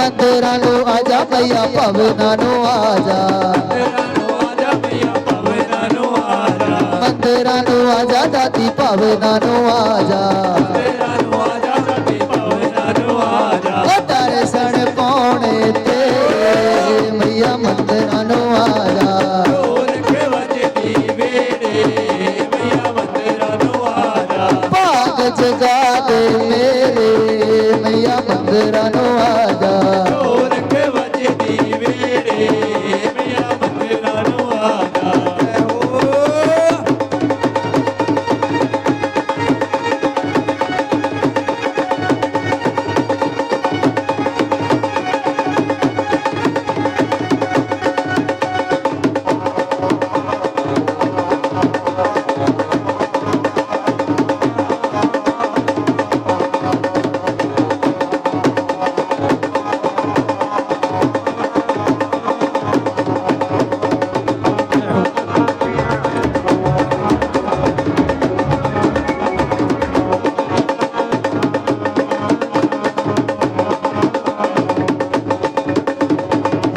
ਮੰਦਰਾਂ ਨੂੰ ਆਜਾ ਭਈਆ ਭਵਨਾਂ ਨੂੰ ਆਜਾ ਮੰਦਰਾਂ ਨੂੰ ਆਜਾ ਦਾਤੀ ਭਵਨਾਂ ਨੂੰ ਆਜਾ ਦਰਸ਼ਨ ਪਾਉਣੇ ਤੇਰੇ ਮਈਆ ਮੰਦਰਾਂ ਨੂੰ ਆਜਾ ਭਾਗ ਜਗਾ ਦੇ ਮੇਰੇ ਮਈਆ ਮੰਦਰਾਂ ਨੂੰ ਆਜਾ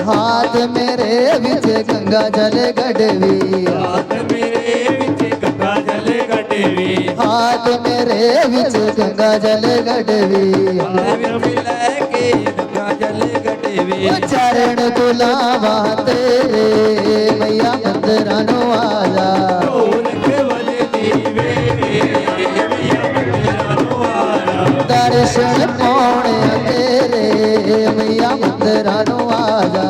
हाथ मेरे विच गंगा जल गढ़वी हाथ मेरे विच गंगा जल गढ़वी हाथ मेरे विच गंगा जल गढ़वी लैके गंगा जल गढ़वी चरण बुलावा तेरे मैया मंदरां नूं आजा दर्शन पाउणे तेरे मैया मंदरां नूं आजा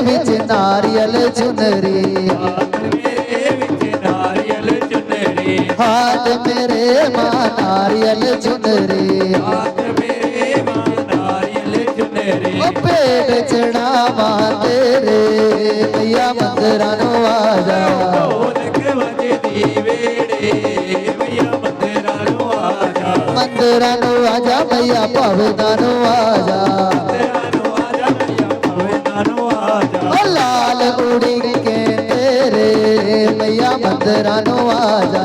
विच नारियल चुनरी हाथ मेरे मां नारियल चुनरी पेट चढ़ावा तेरे मैया मंदरां नूं आजा मंदरां नूं आजा मैया भवनां नूं आजा लाल उड़ी के तेरे मैया मंदरां नूं आजा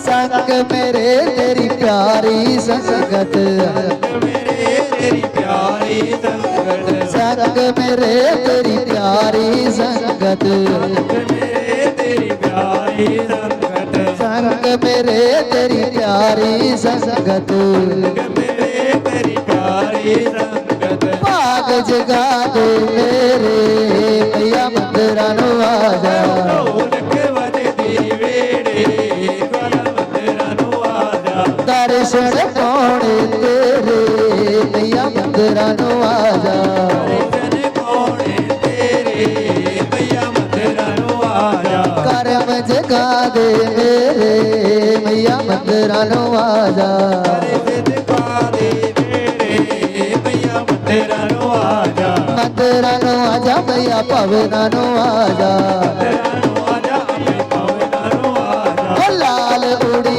संग मेरे तेरी प्यारी संगत संग मेरे तेरी प्यारी संगत संग मेरे तेरी प्यारी संगत भाग जगा दे मेरे मैया मंदरां नूं आजा दर्शन पाउणे तेरे मैया मंदरां नूं आजा करम जगा दे मेरे मैया मंदरां नूं आजा मंदरां नूं आजा मैया भवनां नूं आजा लाल उड़ी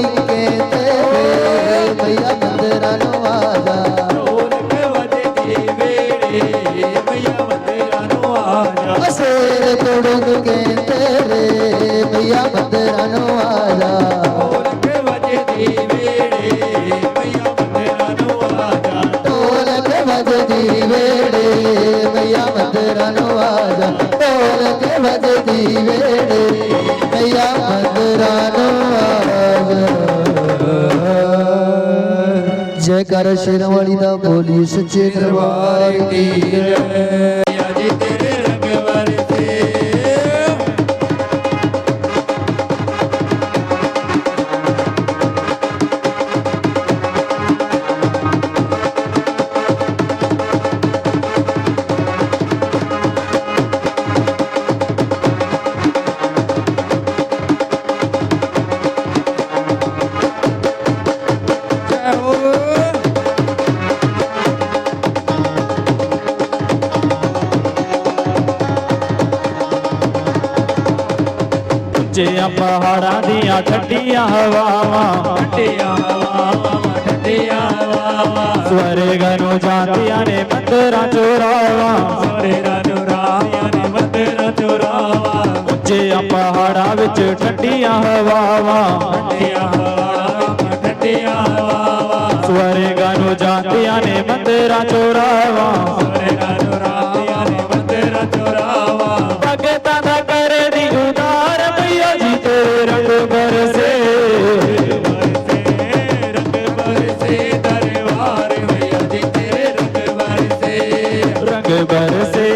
जयकारा शेरां वाली दा बोली सच्चे दरबार की जय। अज तेरे रंग बरसे ਉੱਚਿਆਂ ਪਹਾੜਾਂ ਦੀਆਂ ਠੰਡੀਆਂ ਹਵਾਵਾਂ ਠੰਡੀਆਂ ਹਵਾਵਾਂ ਸਵਰਗ ਨੂੰ ਜਾਂਦੀਆਂ ਨੇ ਮੰਦਰਾਂ ਚੋਰਾਵਾਂ ਸਵਰਗਾਂ ਨੂੰ ਰਾਹਾਂ ਨੇ ਮੰਦਰਾਂ ਚੋਰਾਵਾਂ ਉੱਚਿਆਂ ਪਹਾੜਾਂ ਵਿੱਚ ਠੰਡੀਆਂ ਹਵਾਵਾਂ ਠੰਡੀਆਂ ਹਵਾਵਾਂ ਸਵਰਗ ਨੂੰ ਜਾਂਦੀਆਂ ਨੇ ਮੰਦਰਾਂ ਚੋਰਾਵਾਂ ਸਵਰਗਾਂ ਨੂੰ ਰਾਹਾਂ ਨੇ ਮੰਦਰਾਂ ਚੋਰਾਵਾਂ ਭਗਤਾਂ ਦਾ ਕਰਦੀ ਉਦਾਰ ਮਈਆ ਜੀ ਤੇਰੇ ਰੰਗ ਬਰਸੇ ਰੰਗ ਬਰਸੇ ਦਰਬਾਰ ਮਈਆ ਜੀ ਤੇਰੇ ਰੰਗ ਬਰਸੇ ਰੰਗ ਬਰਸੇ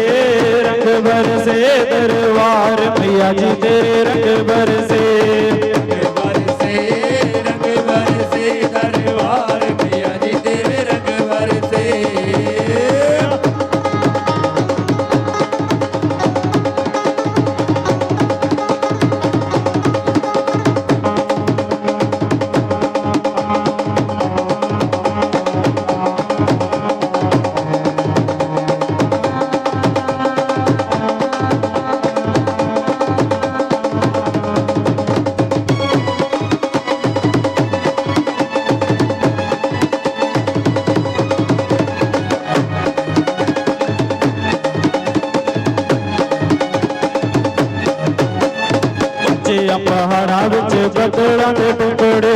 ਰੰਗ ਬਰਸੇ ਦਰਬਾਰ ਮਈਆ ਜੀ ਤੇਰੇ ਰੰਗ ਬਰਸੇ ਰੰਗ ਬਰਸੇ ਦਰਬਾਰ ਮਈਆ ਜੀ ਤੇਰੇ ਰੰਗ ਬਰਸੇ ਉੱਚਿਆਂ ਪਹਾੜਾਂ ਵਿੱਚ ਬੱਦਲਾਂ ਦੇ ਟੁਕੜੇ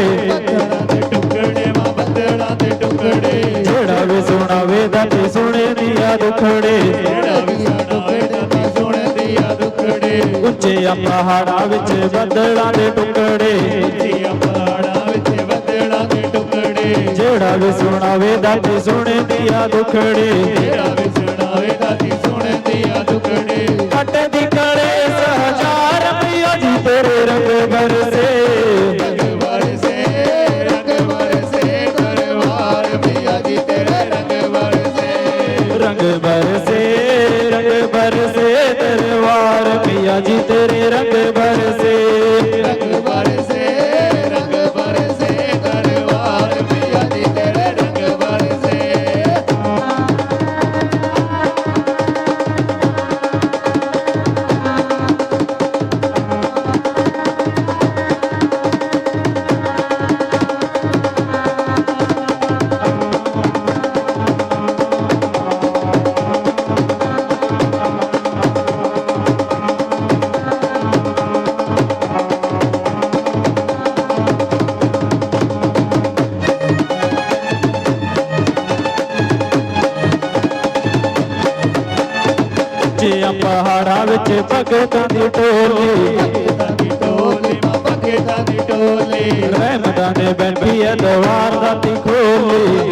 ਬੱਦਲਾਂ ਦੇ ਟੁਕੜੇ ਜਿਹੜਾ ਵੀ ਸੁਣਾਵੇ ਦਾ ਤੇ ਸੁਣੇ ਦੀਆਂ ਦੁਖੜੇ ਜਿਹੜਾ ਵੀ ਸੁਣਾਵੇ ਤਾਂ ਸੁਣਦੀ ਆ ਦੁਖੜੇ ਉੱਚਿਆਂ ਪਹਾੜਾਂ ਵਿੱਚ ਬੱਦਲਾਂ ਦੇ ਟੁਕੜੇ ਉੱਚੀਆਂ ਪਹਾੜਾਂ ਵਿੱਚ ਬੱਦਲਾਂ ਦੇ ਟੁਕੜੇ ਜਿਹੜਾ ਵੀ ਸੁਣਾਵੇ ਦਾ ਤੇ ਸੁਣੇ ਦੀਆਂ ਦੁਖੜੇ ਜਿਹੜਾ ਵੀ ਸੁਣਾਵੇ ਤਾਂ ਸੁਣਦੀ ਆ ਦੁਖੜੇ ਕੱਟ ਦੀ ਕਲੇ ਸਹਜਾਰ ਮਈਆ ਜੀ ਤੇਰੇ ਰੰਗ ਬਰਸੇ ਰੰਗ ਬਰਸੇ ਦਰਬਾਰ ਮਈਆ ਜੀ ਤੇਰੇ ਰੰਗ ਬਰਸੇ ਰੰਗ ਬਰਸੇ ਰੰਗ ਬਰਸੇ ਦਰਬਾਰ ਮਈਆ ਜੀ ਤੇਰੇ ਰੰਗ ਬਰਸੇ ਰੰਗ ਬਰਸੇ ਦਰਬਾਰ ਮਈਆ ਜੀ ਤੇਰੇ ਰੰਗ ਬਰਸੇ ਉੱਚਿਆਂ ਪਹਾੜਾਂ ਵਿੱਚ ਭਗਤਾਂ ਦੀ ਟੋਲੀ ਭਗਤਾਂ ਦੀ ਟੋਲੀ ਰਹਿਮਤਾਂ ਦੇ ਬੈਠੀ ਐ ਦਵਾਰ ਦਾਤੀ ਖੋਲੀ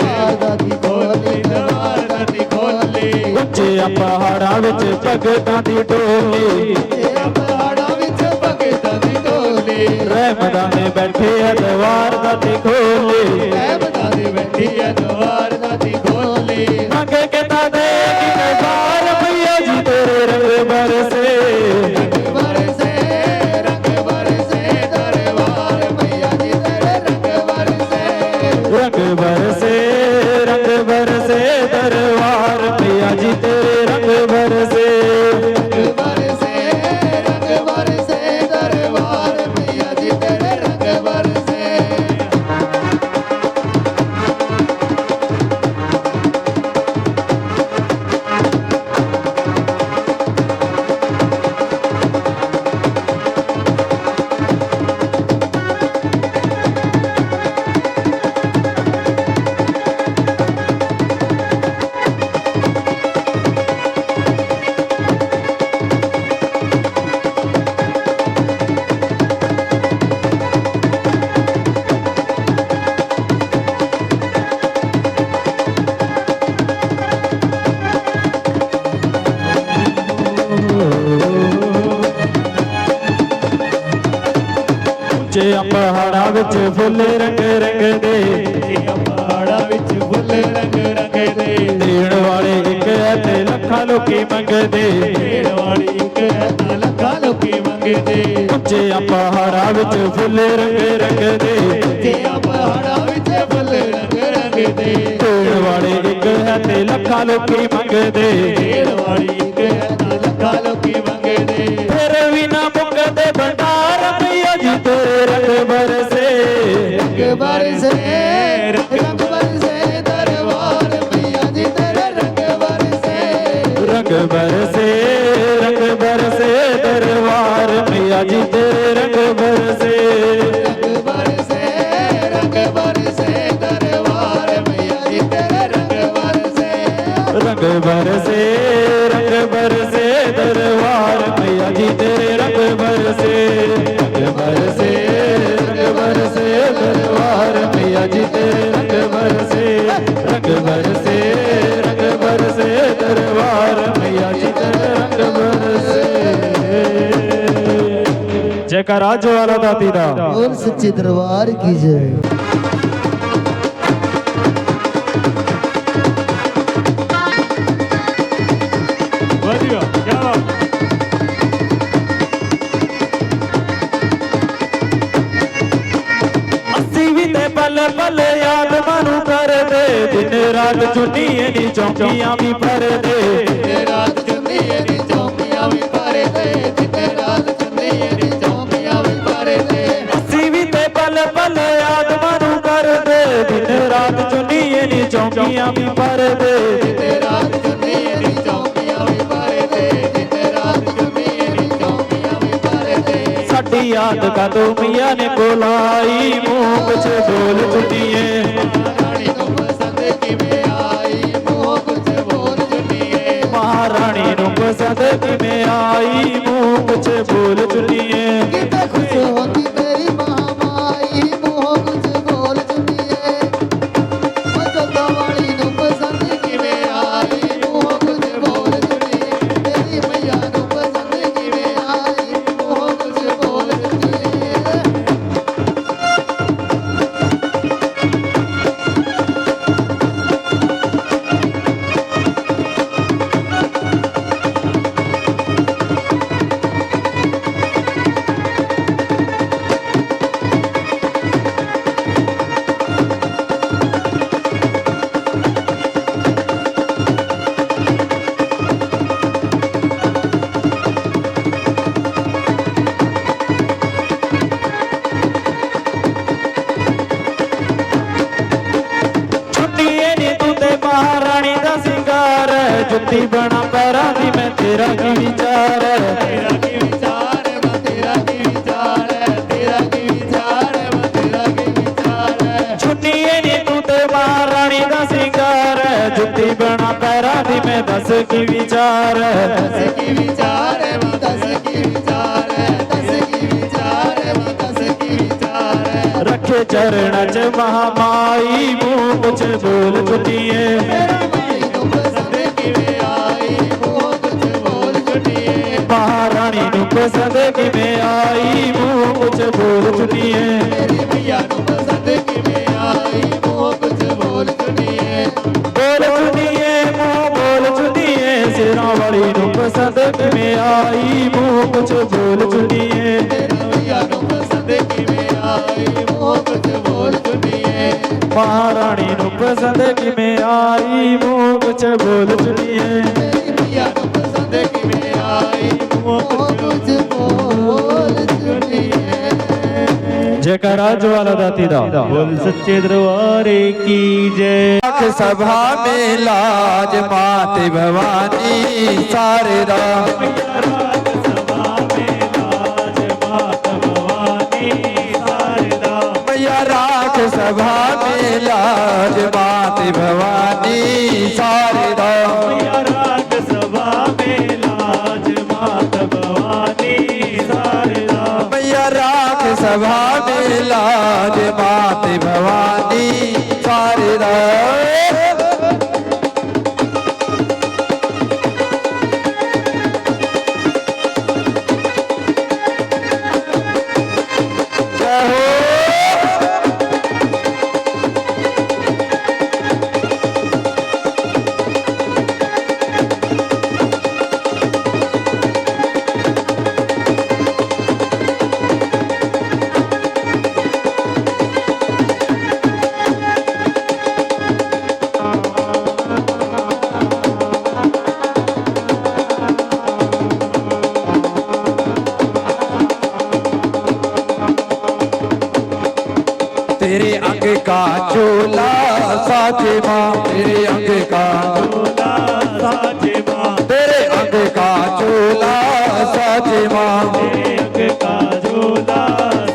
ਦਰਬਾਰ ਦੀ ਖੋਲੀ ਉੱਚਿਆਂ ਪਹਾੜਾਂ ਵਿੱਚ ਭਗਤਾਂ ਦੀ ਟੋਲੀ ਪਹਾੜਾਂ ਵਿੱਚ ਭਗਤਾਂ ਦੀ ਟੋਲੀ ਰਹਿਮਤਾਂ ਦੇ ਬੈਠੇ ਐ ਦਵਾਰ ਦਾਤੀ ਖੋਲੀ ਰਹਿਮਤਾਂ ਦੀ ਬੈਠੀ ਹੈ ਦਰਬਾਰ ਦੀ ਖੋਲੀ ਮੰਗੇ ਕਿਤਾ ਦੇ ਕਿਤੇ ਬਾਰ ਮਈਆ ਜੀ ਤੇਰੇ ਰੰਗ ਬਰਸੇ ਰੰਗ ਬਰਸੇ ਦਰਬਾਰ ਮਈਆ ਜੀ ਤੇਰੇ ਰੰਗ ਬਰਸੇ ਰੰਗ ਬਰਸੇ ਰੰਗ ਬਰਸੇ ਦਰਬਾਰ ਮਈਆ ਜੀ ਤੇਰੇ ਰੰਗ ਬਰਸੇ ਰੰਗ ਬਰਸੇ ਦਰਬਾਰ ਮਈਆ ਜੀ ਤੇਰੇ ਰੰਗ ਬਰਸੇ ਪਹਾੜਾਂ ਵਿੱਚ ਫੁੱਲ ਰੰਗ ਰੰਗ ਦੇ ਤੇਰੀਆਂ ਪਹਾੜਾਂ ਵਿੱਚ ਫੁੱਲ ਰੰਗ ਰੰਗ ਦੇ ਦੇਣ ਵਾਲੇ ਇੱਕ ਹੈ ਤੇ ਲੱਖਾਂ ਲੋਕੀ ਮੰਗਦੇ ਦੇਣ ਵਾਲੀ ਇੱਕ ਹੈ ਤਾਂ ਲੱਖਾਂ ਲੋਕੀ ਮੰਗਦੇ ਉੱਚਿਆਂ ਪਹਾੜਾਂ ਵਿੱਚ ਫੁੱਲ ਰੰਗ ਰੰਗ ਦੇ ਤੇਰੀਆਂ ਪਹਾੜਾਂ ਵਿੱਚ ਫੁੱਲ ਰੰਗ ਰੰਗ ਦੇ ਦੇਣ ਵਾਲੇ ਇੱਕ ਹੈ ਤੇ ਲੱਖਾਂ ਲੋਕੀ ਮੰਗਦੇ ਦੇਣ ਵਾਲੀ ਇੱਕ ਹੈ ਤਾਂ ਲੱਖਾਂ ਲੋਕੀ ਮੰਗਦੇ ਫਿਰ ਵੀ ਨਾ ਮੁੱਕਦੇ ਭੰਡਾਰ ਮਈਆ ਜੀ ਤੇਰੇ ਰੰਗ ਬਰਸੇ ਰੰਗ ਬਰਸੇ ਰੰਗ ਬਰਸੇ ਦਰਬਾਰ ਮਈਆ ਜੀ ਤੇਰੇ ਰੰਗ ਬਰਸੇ ਰੰਗ ਬਰਸੇ ਦਰਬਾਰ ਮਈਆ ਜੀ ਤੇਰੇ ਰੰਗ ਬਰਸੇ ਰੰਗ ਬਰਸੇ ਦਰਬਾਰ ਮਈਆ ਜੀ ਤੇਰੇ ਰੰਗ ਬਰਸੇ ਰੰਗ ਬਰਸੇ ਦਰਬਾਰ ਮਈਆ ਜੀ ਤੇਰੇ ਰੰਗ ਬਰਸੇ ਰੰਗ ਬਰਸੇ ਦਰਬਾਰ ਮਈਆ ਜੀ ਤੇਰੇ ਰੰਗ ਬਰਸੇ ਰੰਗ ਬਰਸੇ ਦਰਬਾਰ ਮਈਆ ਜੀ ਤੇਰੇ ਰੰਗ ਬਰਸੇ ਜੈਕਾਰਾ ਜਵਾਲਾ ਦਾਤੀ ਦਾ बोल सच्चे दरबार की जय। ਵਧੀਆ ਕੀ ਬਾਤ ਅਸੀਂ ਵੀ ਤੇ ਪਲ ਪਲ ਯਾਦ ਮਾਨੂੰ ਕਰਦੇ ਦਿਨ ਰਾਤ ਚੁੰਨੀਏ ਨੀ ਚੌਂਕੀਆਂ ਵੀ ਭਰਦੇ ਤੇ ਰਾਤ ਚੁੰਨੀਏ ਨੀ ਚੌਂਕੀਆਂ ਵੀ ਭਰਦੇ ਤੇ ਰਾਤ ਚੁੰਨੀਏ ਨੀ ਚੌਂਕੀਆਂ ਵੀ ਭਰਦੇ ਅਸੀਂ ਵੀ ਤੇ ਪਲ ਪਲ ਯਾਦ ਮਾਨੂੰ ਕਰਦੇ ਦਿਨ ਰਾਤ ਚੁੰਨੀਏ ਨੀ ਚੌਂਕੀਆਂ ਵੀ ਭਰਦੇ ਤੇ ਰਾਤ ਚੁੰਨੀਏ ਨੀ ਚੌਂਕੀਆਂ ਵੀ ਭਰਦੇ ਤੇ ਰਾਤ ਚੁੰਨੀਏ ਨੀ ਚੌਂਕੀਆਂ ਵੀ ਭਰਦੇ ਸਾਡੀ ਯਾਦ ਕਦੋਂ ਮੀਆਂ ਨੇ ਬੁਲਾਈ ਮੂੰਹ ਕੁਛ ਬੋਲ ਚੁੰਨੀਏ ਰਾਣੀ ਤੋਂ ਪਸੰਦ ਕਿਵੇਂ ਆਈ ਮੂੰਹ ਕੁਝ ਬੋਲ ਚੁੰਨੀਏ ਮਹਾਰਾਣੀ ਨੂੰ ਪਸੰਦ ਕਿਵੇਂ ਆਈ ਮੂੰਹ ਕੁਛ ਬੋਲ ਚੁੰਨੀਏ कितना खुश होती मेरी महामाई मुँह कुछ बोल चुकी है जोता वाली नू पसंद ਕਿਵੇਂ ਆਈ मुँह कुछ बोल चुकी है मेरी मैया नू पसंद किवें आई मुँह कुछ बोल चुकी है। ਛੁੱਟੀਏ ਨੀ ਤੂੰ ਤੇ ਮਹਾਰਾਣੀ ਦਾ ਸਿੰਗਾਰ ਜੁੱਤੀ ਬਣਾ ਪੈਰਾਂ ਦੀ ਮੈਂ ਤੇਰਾ ਕੀ ਵਿਚਾਰ ਤੇਰਾ ਕੀ ਵਿਚਾਰ ਹੈ ਮੈਂ ਤੇਰਾ ਕੀ ਵਿਚਾਰ ਹੈ ਤੇਰਾ ਕੀ ਵਿਚਾਰ ਹੈ ਮੈਂ ਤੇਰਾ ਕੀ ਵਿਚਾਰ ਹੈ ਛੁੱਟੀਏ ਨੀ ਤੂੰ ਤੇ ਮਹਾਰਾਣੀ ਦਾ ਸਿੰਗਾਰ ਜੁੱਤੀ ਬਣਾ ਪੈਰਾਂ ਦੀ ਮੈਂ ਦੱਸ ਕੀ ਵਿਚਾਰ ਦੱਸ ਕੀ ਵਿਚਾਰ ਹੈ ਮੈਂ ਦੱਸ ਕੀ ਵਿਚਾਰ ਹੈ ਦੱਸ ਕੀ ਵਿਚਾਰ ਹੈ ਮੈਂ ਦੱਸ ਕੀ ਵਿਚਾਰ ਹੈ ਰੱਖੇ ਚਰਨਾਂ ਚ ਮਹਾਮਾਈ ਮੂੰਹ ਕੁਛ ਬੋਲ ਚੁੱਕੀਏ ਮੇਰਾ ਮਾਈ ਨੂੰ ਪਸੰਦ ਕਿਵੇਂ ਆਈ ਮੂੰਹ ਕੁਝ ਬੋਲ ਚੁੱਟੀਏ ਮਹਾਰਾਣੀ ਨੂੰ ਪਸੰਦ ਕਿਵੇਂ ਆਈ ਮੂੰਹ ਕੁਛ ਬੋਲ ਚੁੱਕੀਏ ਮੇਰੀ ਮਈਆ ਨੂੰ ਪਸੰਦ ਕਿਵੇਂ ਆਈ ਮੂੰਹ ਕੁਝ ਬੋਲ ਚੁੱਟੀਏ ਬੋਲ ਚੁੱਕੀਏ ਮੂੰਹ ਬੋਲ ਚੁੱਕੀਏ ਸਿਰਾਂ ਵਾਲੀ ਨੂੰ ਪਸੰਦ ਕਿਵੇਂ ਆਈ ਮੂੰਹ ਕੁਛ ਬੋਲ ਚੁੱਕੀਏ ਮੇਰੀ ਮਈਆ ਨੂੰ ਪਸੰਦ ਕਿਵੇਂ ਆਈ ਮੂੰਹ ਕੁਝ ਬੋਲ ਚੁੱਟੀਏ ਮਹਾਰਾਣੀ ਨੂੰ ਪਸੰਦ ਕਿਵੇਂ ਆਈ ਮੂੰਹ ਕੁਛ ਬੋਲ ਚੁੱਕੀਏ ਮੇਰੀ ਮਈਆ ਨੂੰ ਪਸੰਦ ਕਿਵੇਂ ਆਈ ਮੂੰਹ मुँह ਕੁਝ कुछ बोल चुकी है। ਜੈਕਾਰਾ ਜਵਾਲਾ ਦਾਤੀ ਦਾ बोल सच्चे दरबार की जय सभा में लाज मात भवानी सारे राम मैया राख सभा में लाज मात भवानी सारे राम मैया राख सभा में लाज मात भवानी सारे राम जय हो तेरे अंग का चोला साजे माँ, तेरे अंग का चोला साजे माँ, तेरे अंग का चोला साजे माँ, तेरे अंग का चोला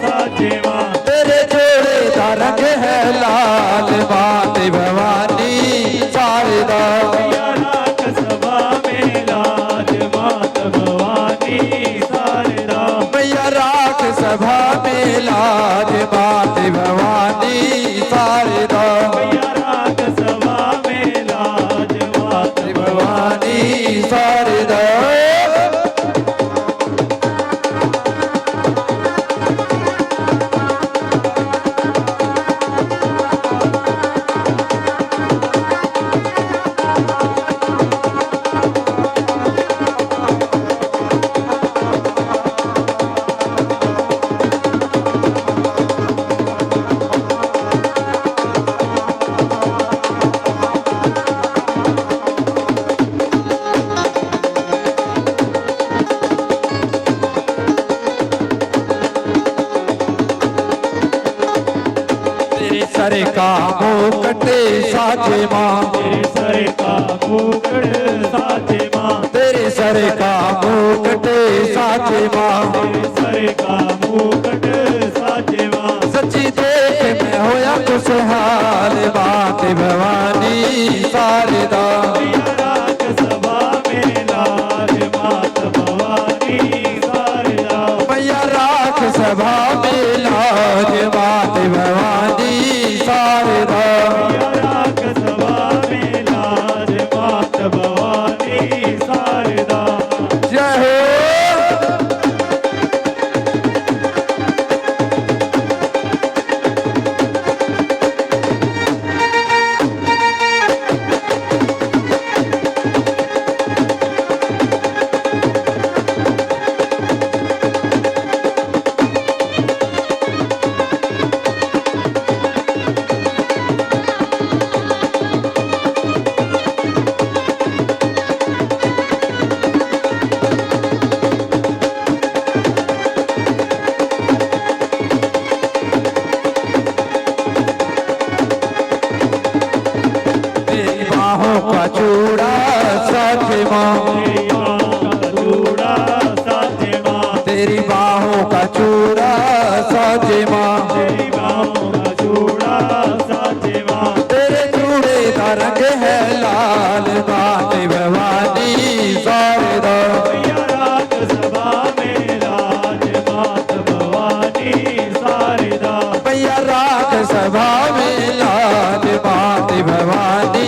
साजे माँ, तेरे जोड़े का रंग है लाल मात भवानी शारदा। मैया राख सभा में लाज मात भवानी शारदा, मैया राख सभा में लाज मात भवानी शारदा, मैया राख सभा में लाज मात भवानी शारदा। तेरे सर का मुकुट साजे माँ, तेरे सर का मुकुट साजे माँ, तेरे सर का मुकुट साजे माँ, तेरे सर का मुकुट साजे माँ, सच्ची देख में होया खुशहाल मात भवानी शारदा। मैया राख सभा में लाज मात भवानी शारदा, मैया राख सभा में लाज मात भवानी शारदा। मैया राख सभा में लाज मात भवानी शारदा, जय हो। तेरी बाहों का चूड़ा साजे माँ, तेरी बाहों का चूड़ा साजे माँ, तेरी बाहों का चूड़ा साजे माँ, तेरी बाहों का चूड़ा साजे माँ, तेरे चूड़े का रंग है लाल मात भवानी शारदा। मैया राख सभा में लाज मात भवानी शारदा, मैया राख सभा में लाज मात भवानी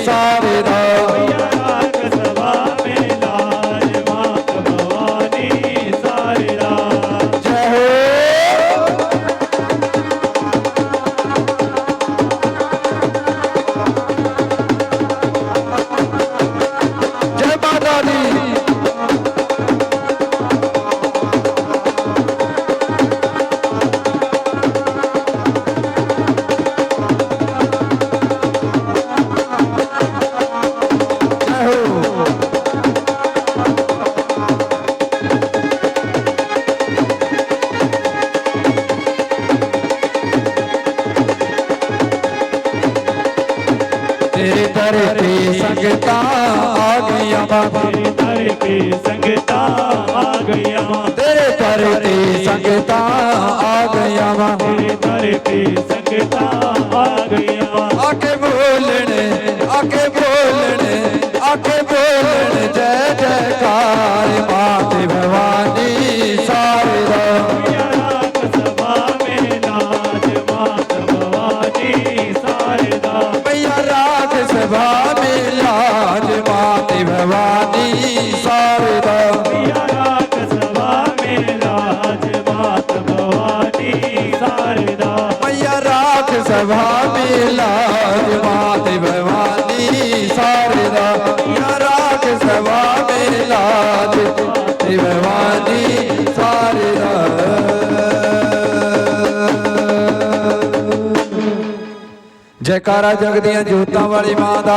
शारदा। मैया राख सभा में लाज मात भवानी शारदा, जय हो। जय माता दी। जय हो। तेरे दर पे संगता आ गया माँ, तेरे दर पे संगता आ गया माँ, तेरे दर पे संगता आ गया माँ। तेरे दर पे संगता आ गया माँ, आके बोलने आके बोलने आके बोलने जय जयकार मात भवानी शारदा। मैया राख सभा में लाज मात भवानी शारदा, मैया राख सभा में लाज मात भवानी शारदा। मैया राख सभा में लाज मात भवानी शारदा, मैया राख सभा में लाज मात भवानी शारदा। मैया राख सभा में लाज मात भवानी शारदा। जयकारा जगदियां जोतां वाली मां दा।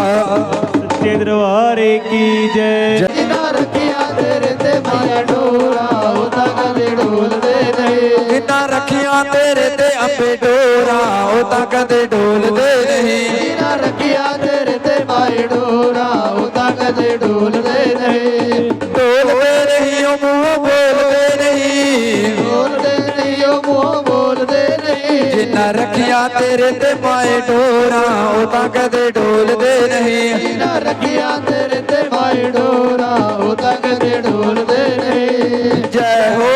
सच्चे दरबारे की जय। जिना रखिया तेरे ते मैया डोरा, उता कदे डोलदे नहीं। किन्ना रखिया ਰੱਖੀਆਂ ਤੇਰੇ ਤੇ ਅੰਬੇ ਡੋਰਾਂ ਉਹ ਤਾਂ ਕਦੇ ਡੋਲਦੇ ਨਹੀਂ ਜਿਨ੍ਹਾਂ ਰੱਖਿਆ ਤੇਰੇ ਤੇ ਮਾਏ ਡੋਰਾਂ ਉਹ ਤਾਂ ਕਦੇ ਡੋਲਦੇ ਨਹੀਂ ਡੋਲਦੇ ਨਹੀਂ ਉਹ ਮੂੰਹ ਬੋਲਦੇ ਨਹੀਂ ਬੋਲਦੇ ਨਹੀਂ ਉਹ ਮੂੰਹ ਬੋਲਦੇ ਨਹੀਂ ਜਿਨ੍ਹਾਂ ਰੱਖੀਆਂ ਤੇਰੇ ਤੇ ਮਾਏ ਡੋਰਾਂ ਉਹ ਤਾਂ ਕਦੇ ਡੋਲਦੇ ਨਹੀਂ ਜਿਨ੍ਹਾਂ ਰੱਖਿਆ ਤੇਰੇ ਤੇ ਮਾਏ ਡੋਰਾਂ ਉਹ ਤਾਂ ਕਦੇ ਡੋਲਦੇ ਨਹੀਂ ਜੈ ਹੋ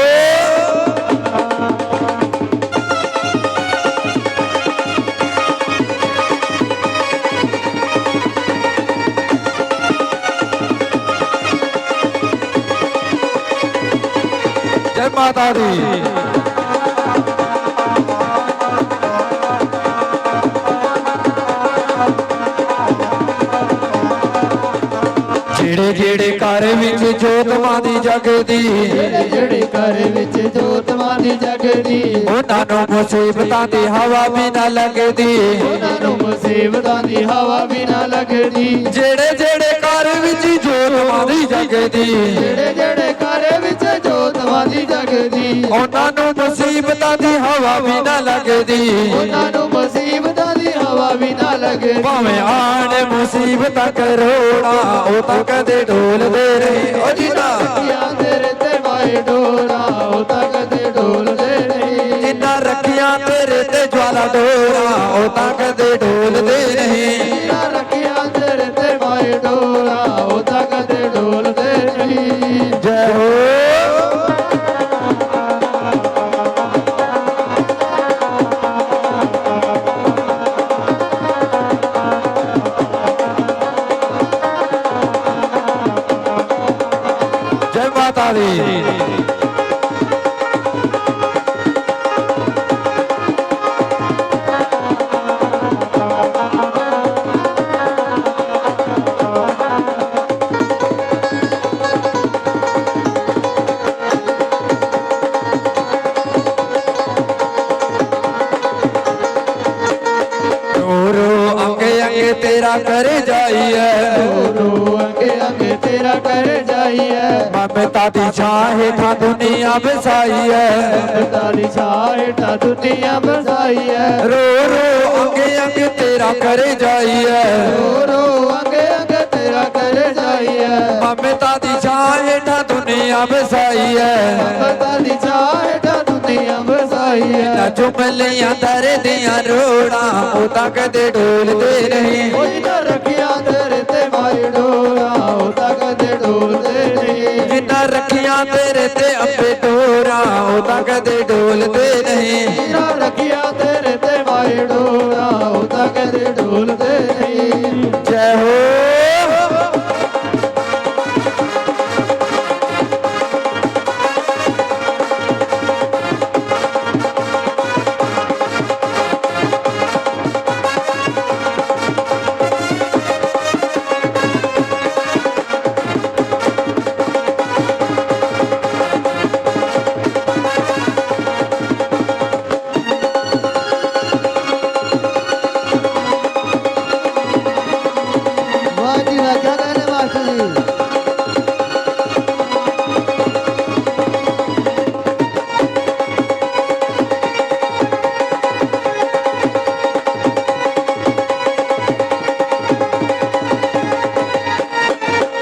ਜੈ ਮਾਤਾ ਦੀ ਜਿਹੜੇ ਜਿਹੜੇ ਘਰ ਵਿੱਚ ਜੋਤ ਮਾਂ ਦੀ ਜਗਦੀ ਜਿਹੜੇ ਘਰ ਵਿੱਚ ਜੋਤ ਮਾਂ ਦੀ ਜਗਦੀ ਉਹਨਾਂ ਨੂੰ ਮੁਸੀਬਤਾਂ ਦੀ ਹਵਾ ਵੀ ਨਾ ਲੱਗਦੀ ਉਹਨਾਂ ਨੂੰ ਮੁਸੀਬਤਾਂ ਦੀ ਹਵਾ ਵੀ ਨਾ ਲੱਗਦੀ ਜਿਹੜੇ ਜਿਹੜੇ ਘਰ ਵਿੱਚ ਜੋਤ ਮਾਂ ਦੀ ਜਗਦੀ ਜਿਹੜੇ ਜਿਹੜੇ ਘਰ ਵਿੱਚ ਜੋਤ ਮਾਂ ਦੀ ਜਗਦੀ ਉਹਨਾਂ ਨੂੰ ਮੁਸੀਬਤਾਂ ਦੀ ਹਵਾ ਵੀ ਨਾ ਲੱਗਦੀ ਉਹਨਾਂ ਨੂੰ ਮੁਸੀਬਤਾਂ ਦੀ ਹਵਾ ਵੀ ਨਾ ਲੱਗਦੀ ਭਾਵੇਂ ਆਣ ਮੁਸੀਬਤਾਂ ਕਰੋੜਾਂ ਉਹ ਤਾਂ ਕਦੇ ਡੋਲਦੇ ਨਹੀਂ ਉਹ ਜਿਨ੍ਹਾਂ ਰੱਖਿਆ ਤੇਰੇ ਤੇ ਮਾਏ ਡੋਰਾਂ ਉਹ ਤਾਂ ਕਦੇ ਡੋਲਦੇ ਨਹੀਂ ਜਿਨ੍ਹਾਂ ਰੱਖੀਆਂ ਤੇਰੇ ਤੇ ਜਵਾਲਾ ਡੋਰਾਂ ਉਹ ਤਾਂ ਕਦੇ ਡੋਲਦੇ ਨਹੀਂ ਜਿਨ੍ਹਾਂ ਰੱਖਿਆ ਤੇਰੇ ਤੇ ਮਾਏ ਡੋਰਾਂ ਉਹ ਤਾਂ ਕਦੇ ਡੋਲਦੇ ਨਹੀਂ ਜੈ ਹੋ ਜੈ ਮਾਤਾ ਦੀ ਤੇਰਾ ਕਰ ਜਾਈਏ ਰੋ ਅੰਗੇ ਅੰਗੇ ਤੇਰਾ ਕਰ ਜਾਈਏ ਮਮਤਾ ਦੀ ਛਾਂ ਹੇਠਾਂ ਦੁਨੀਆ ਵਸਾਈਏ ਮਮਤਾ ਦੀ ਛਾਂ ਹੇਠਾਂ ਦੁਨੀਆ ਵਸਾਈਏ ਰੋ ਰੋ ਅੰਗੇ ਅੰਗੇ ਤੇਰਾ ਕਰ ਜਾਈਏ ਰੋ ਅੰਗੇ ਅੰਗੇ ਤੇਰਾ ਕਰ ਜਾਈਏ ਮਮਤਾ ਦੀ ਛਾਂ ਹੇਠਾਂ ਦੁਨੀਆ ਵਸਾਈਏ ਮਮਤਾ ਦੀ ਛਾਂ ਹੇਠਾਂ ਦੁਨੀਆ ਵਸਾਈਏ ਨਾ ਚੁੰਮਲੀਆਂ ਦਰਦੀਆਂ ਰੋੜਾਂ ਉਹ ਤਾਂ ਕਦੇ ਡੋਲਦੇ ਨਹੀਂ ਕੋਈ ਨਾ ਰੱਖਿਆ ਤੇਰੇ ਤੇ ਮਾਏ ਡੋਰਾਂ ਉਹ ਤਾਂ ਕਦੇ ਡੋਲਦੇ ਨਹੀਂ ਜਿਨ੍ਹਾਂ ਰੱਖੀਆਂ ਤੇਰੇ ਤੇ ਅੰਬੇ ਡੋਰਾਂ ਉਹ ਤਾਂ ਕਦੇ ਡੋਲਦੇ ਨਹੀਂ ਜਿਨ੍ਹਾਂ ਰੱਖਿਆ ਤੇਰੇ ਤੇ ਮਾਏ ਡੋਰਾਂ ਉਹ ਤਾਂ ਕਦੇ ਡੋਲਦੇ ਨਹੀਂ ਜੈ ਹੋ ਵਾਹ ਜੀ ਵਾਹ ਕਿਆ ਕਹਿੰਦੇ ਮਾਸਟਰ ਜੀ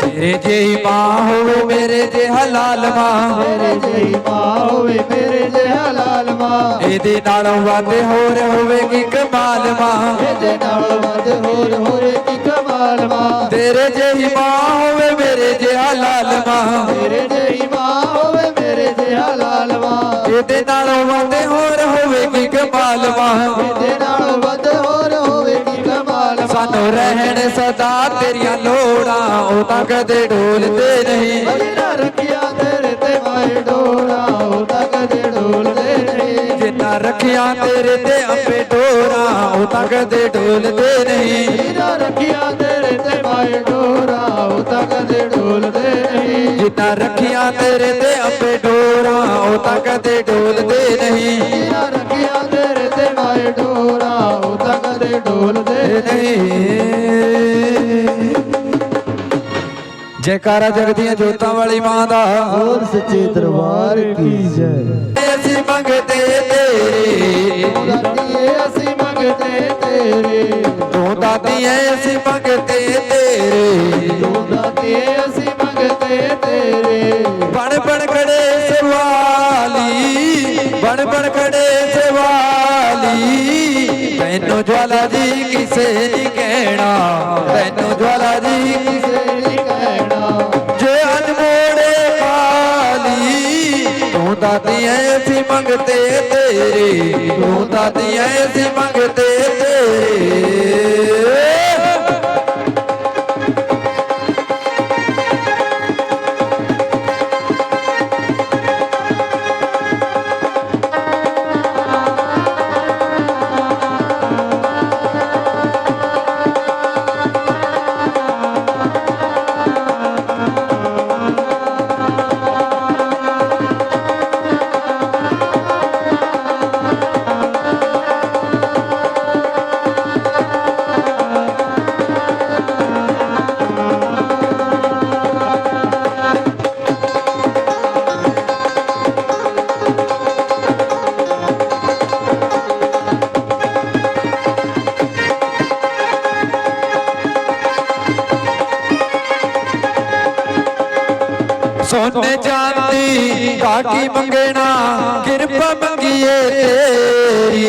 ਤੇਰੇ ਜਿਹੀ ਮਾਂ ਹੋਵੇ ਮੇਰੇ ਜਿਹਾ ਲਾਲ ਮਾਂ ਮੇਰੇ ਜਿਹੀ ਮਾਂ ਹੋਵੇ ਮੇਰੇ ਜਿਹਾ ਲਾਲ ਮਾਂ ਇਹਦੇ ਨਾਲੋਂ ਵੱਧ ਹੋਰ ਹੋਵੇਗੀ ਕਮਾਲ ਮਾਂ ਇਹਦੇ ਨਾਲੋਂ ਵੱਧ ਹੋਰ ਹੋਵੇਗੀ ਕਮਾਲ ਮਾਂ ਤੇਰੇ ਜਿਹੀ ਮਾਂ ਹੋਵੇ ਮੇਰੇ ਜਿਹਾ ਲਾਲ ਮਾਂ ਮੇਰੇ ਜਿਹੀ ਮਾਂ ਹੋਵੇ ਮੇਰੇ ਜਿਹਾ ਲਾਲ ਮਾਂ ਇਹਦੇ ਨਾਲੋਂ ਵੱਧ ਹੋਰ ਹੋਵੇਗੀ ਕਮਾਲ ਮਾਂ ਇਹਦੇ ਨਾਲੋਂ ਵੱਧ ਹੋਰ ਹੋਵੇਗੀ ਕਮਾਲ ਮਾਂ ਸਾਨੂੰ ਰਹਿਣ ਸਦਾ ਤੇਰੀਆਂ ਲੋੜਾਂ ਉਹ ਤਾਂ ਕਦੇ ਡੋਲਦੇ ਨਹੀਂ ਜਿਨ੍ਹਾਂ ਰੱਖਿਆ ਤੇਰੇ ਤੇ ਮਾਏ ਡੋਰਾਂ ਉਹ ਤਾਂ ਕਦੇ ਡੋਲਦੇ ਨਹੀਂ ਜਿਨ੍ਹਾਂ ਰੱਖੀਆਂ ਤੇਰੇ ਤੇ ਅੰਬੇ ਡੋਰਾਂ ਉਹ ਤਾਂ ਕਦੇ ਡੋਲਦੇ ਨਹੀਂ ਜਿਨ੍ਹਾਂ ਰੱਖਿਆ ਤੇਰੇ ਤੇ ਮਾਏ ਡੋਰਾਂ ਉਹ ਤਾਂ ਕਦੇ ਡੋਲਦੇ ਨਹੀਂ ਜਿਨ੍ਹਾਂ ਰੱਖੀਆਂ ਤੇਰੇ ਤੇ ਅੰਬੇ ਡੋਰਾਂ ਉਹ ਤਾਂ ਕਦੇ ਡੋਲਦੇ ਨਹੀਂ ਜਿਨ੍ਹਾਂ ਰੱਖਿਆ ਤੇਰੇ ਤੇ ਮਾਏ ਡੋਰਾਂ ਉਹ ਤਾਂ ਕਦੇ ਡੋਲਦੇ ਜੈਕਾਰਾ ਜਗਦੀਆਂ ਜੋਤਾਂ ਵਾਲੀ ਮਾਂ ਦਾ ਹੋਰ ਸੱਚੇ ਦਰਬਾਰ ਕੀ ਜੈ ਅਸੀਂ ਮੰਗਦੇ ਤੇ तेरे ਤੂੰ ਦਾਤੀਏ ਅਸੀਂ ਮੰਗਤੇ ਤੇਰੇ तू दाती है असी मंगते तेरे ਤੂੰ ਦਾਤੀਏ ਅਸੀਂ ਮੰਗਤੇ ਤੇਰੇ बन बन खड़े सवाली बन बन खड़े सवाली तैनू ज्वाला जी किसे नहीं कहना तैनू ज्वाला जी ਕਿਸੇ ਨਹੀਂ ਕਹਿਣਾ जे अज मोड़े खाली तू दाती है असी मंगते तेरे तू दाती है असी मंगते तेरे सोने चांदी काकी मंगना कृपा मंगिए तेरी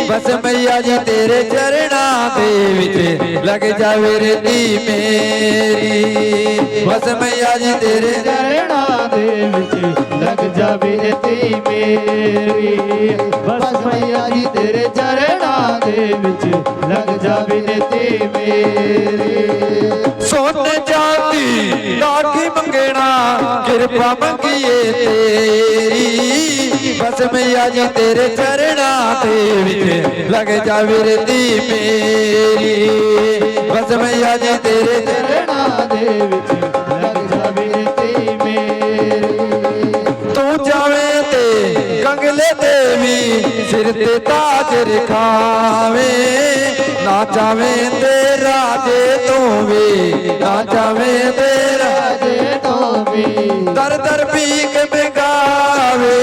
बस मैया जी तेरे चरणा दे विच लग जावे रेती मेरी बस मैया जी तेरे ਚਰਣਾ ਦੇ ਵਿੱਚ ਲੱਗ ਜਾਵੇ ਤੇ ਮੇਰੀ ਬਸ ਮਈਆ ਜੀ ਤੇਰੇ ਚਰਣਾ ਦੇ ਵਿੱਚ ਲੱਗ ਜਾਵੇ ਤੇ ਮੇਰੀ सोने चांदी काकी मंगना कृपा मंगिए तेरी बस मैया जी तेरे चरणा दे विच लग जावे रेती मेरी बस मैया जी तेरे ਚਰਣਾ ਦੇ ਵਿੱਚ ਲੱਗ ਜਾਵੇ ਤੇ ਮੇਰੀ तू जावे ते कंगले ते भी सिर ते ताज रखावे ना जावे ते राजे तू भी ना जावे ते ਰਾਜੇ ਤੋਂ ਵੀ दर दर पीक में गावे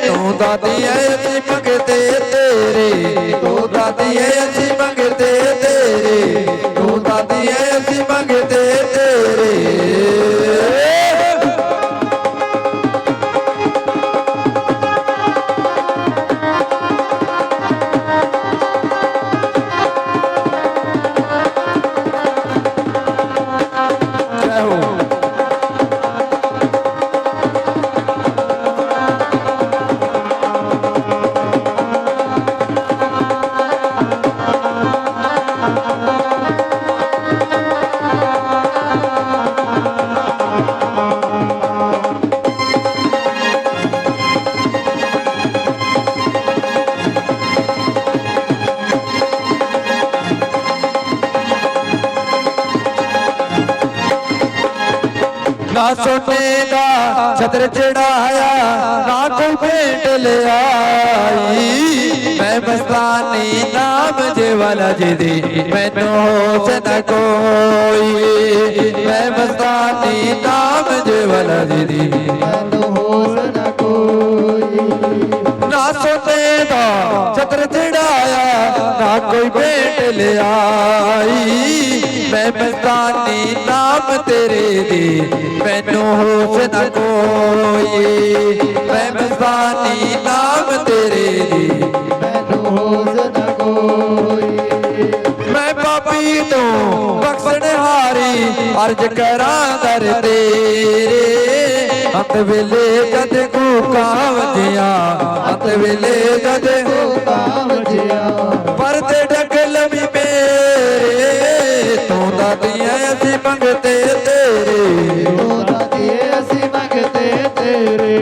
तू दादी है असी मंगते तेरे तू दादी है असी मंगते तेरे तू दादी है असी मंगते तेरे जय हो ना सोने का छत्र चढ़ाया ना कोई भेंट ले आई मैं मस्तानी नाम जे वाला जी दी मैनू होश न कोई मैं मस्तानी नाम जे वाला जी दी ਮੈਨੂੰ ਹੋਸ ਨਾ ਕੋਈ ना सोने का छत्र चढ़ाया ना कोई भेंट ले आई मैं मस्तानी नाम तेरे दी मैनू होश न कोई मैं मस्तानी नाम तेरे दी ਮੈਨੂੰ ਹੋਸ ਨਾ ਕੋਈ मैं पापी तो बख्शण हारी अर्ज करा दर तेरे अंत वेले जद कूका वजिया अंत वेले जद ਵਜਿਆ परदे ढकल भी मेरे तू दादियां असी मंगते तेरे ਤੂੰ ਦਾਤੀਏ ਅਸੀਂ ਮੰਗਤੇ ਤੇਰੇ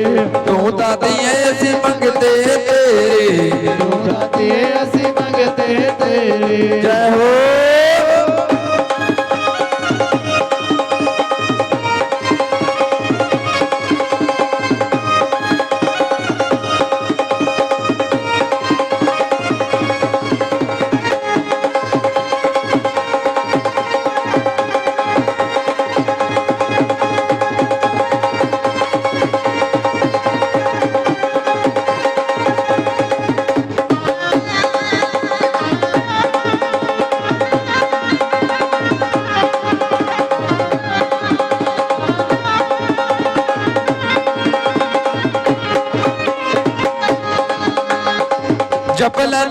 तू दादियां असी मंगते तेरे ਤੂੰ ਦਾਤੀਏ ਅਸੀਂ ਮੰਗਤੇ ਤੇਰੇ जय हो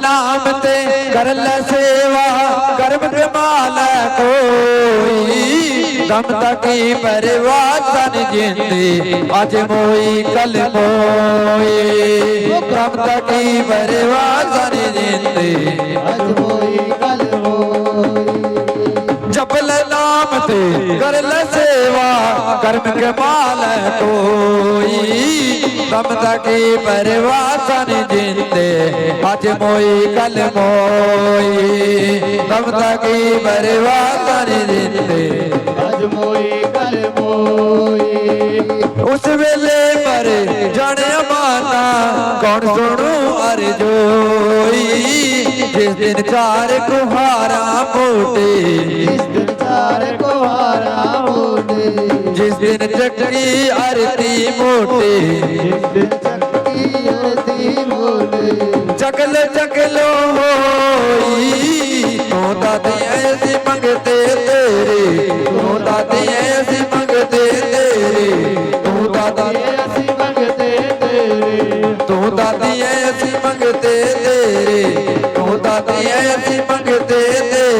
नाम ते कर ले सेवा कर्म कमाल कोई दम तकी परवाह तन जिंदे अज मोई कल मोई दम तकी परवाह तन जिंदे अज मोई कल मोई जपल नाम ते कर ले सेवा कर्म कमाल कोई दम तकी परवाह तन जिंदे अज मोई कल मोई दम तकी परवाह तन जिंदे अज मोई कल मोई उस वेले पर जाने माना कौन सुनू अर्जोई जिस दिन चार कुहारा मोटे जिस दिन चार कुहारा मोटे जिस दिन चक्की आरती मोटे जिस दिन चक्की आरती मोटे चकलो होई तो दादी ऐसी मंगते तेरे तो दादी ऐसी मंगते तेरे तू दादी ऐसी मंगते तेरे तू दादी ऐसी मंगते तेरे तू दादी ऐसी मंगते तेरे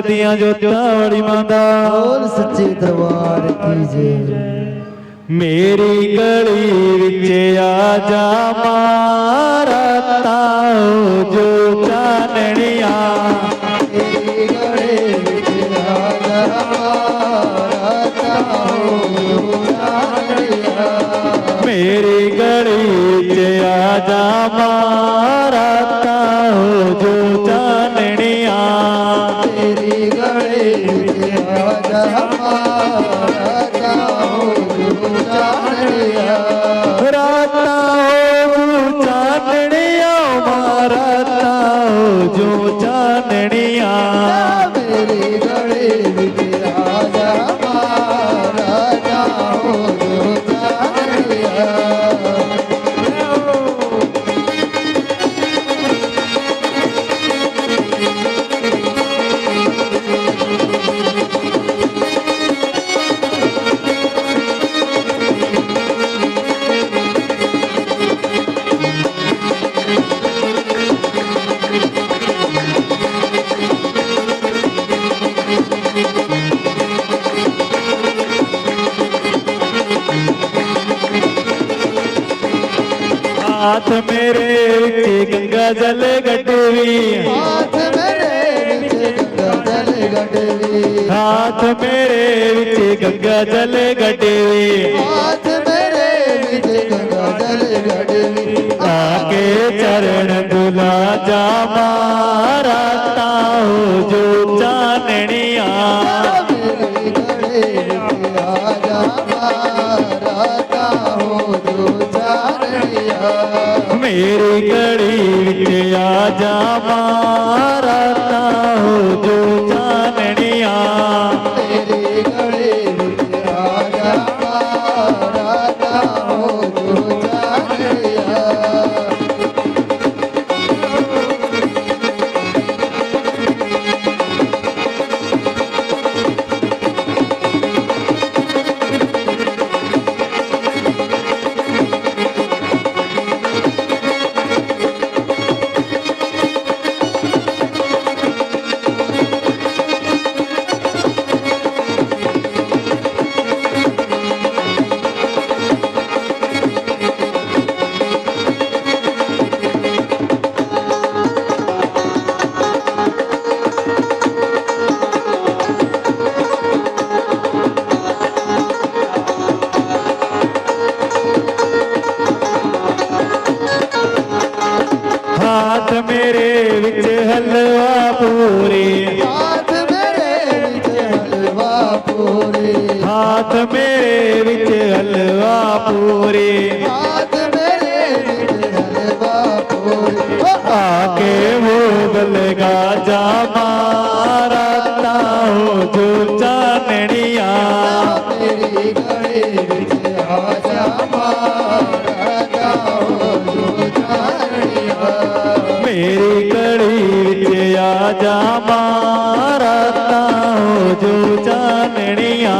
दियां जोतां वाली मांदा बोल सच्चे दरबार की जय मेरी गली विच आ जा मारा ताओ जो चानणिया तेरी गले विच राजा हमारा ताओ जो चानणिया मेरी गली विच आ जा मारा ताओ जो चानणिया तेरी गले विच राजा हमारा ताओ जो चानणिया राता हो चानणिया मारा ताओ जो चानणिया मेरी गले विच राजा हमारा ताओ जो चानणिया हाथ मेरे विच गंगा जल गटवी हाथ मेरे विच गंगा जल गटवी हाथ मेरे विच गंगा जल गटवी हाथ मेरे विच गंगा जल गटवी आके चरण दुला जा मारा ताओ जो चानणिया मेरे गले विच राजा हमारा ताओ जो चानणिया मेरी गली विच आ जा मारा ताओ जो चानणिया तेरे गले विच राजा हमारा ताओ जो चानणिया ਮੇਰੇ ਵਿੱਚ ਹਲਵਾ ਪੂਰੀ ਹਾਥ ਮੇਰੇ ਵਿੱਚ ਹਲਵਾ ਪੂਰੀ ਹਾਥ ਮੇਰੇ ਵਿੱਚ ਹਲਵਾ ਪੂਰੀ ਹਾਥ ਮੇਰੇ ਵਿੱਚ ਹਲਵਾ ਪੂਰੀ ਆਕੇ ਭੋਗ ਲਗਾ ਜਾ ਮਾਰਾ ਹੋ ਜੋ ਚਾਨਣੀਆਂ ਮੇਰੀ ਗਲੇ ਵਿੱਚ ਆ ਜਾ ਮਾਰਾ ਜਾਓ ਜੋ ਚਾਨਣੀਆਂ ਮੇਰੀ ਗਲੀ ਵਿੱਚ ਆ ਜਾ ਮਾਰਾ ਹੋ ਜੋ ਚਾਨਣੀਆਂ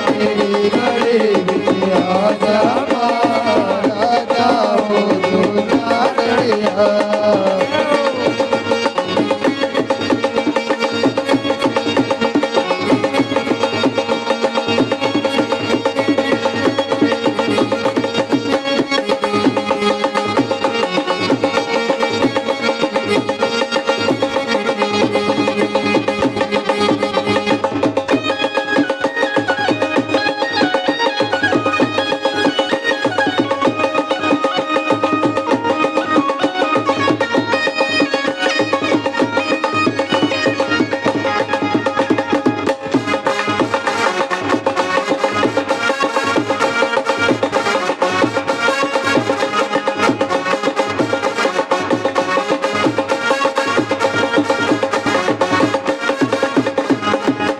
ਮੇਰੀ ਗਲੇ ਵਿੱਚ ਆ ਜਾ ਮਾਰਾ ਜਾਓ ਜੋ ਚਾਨਣੀਆਂ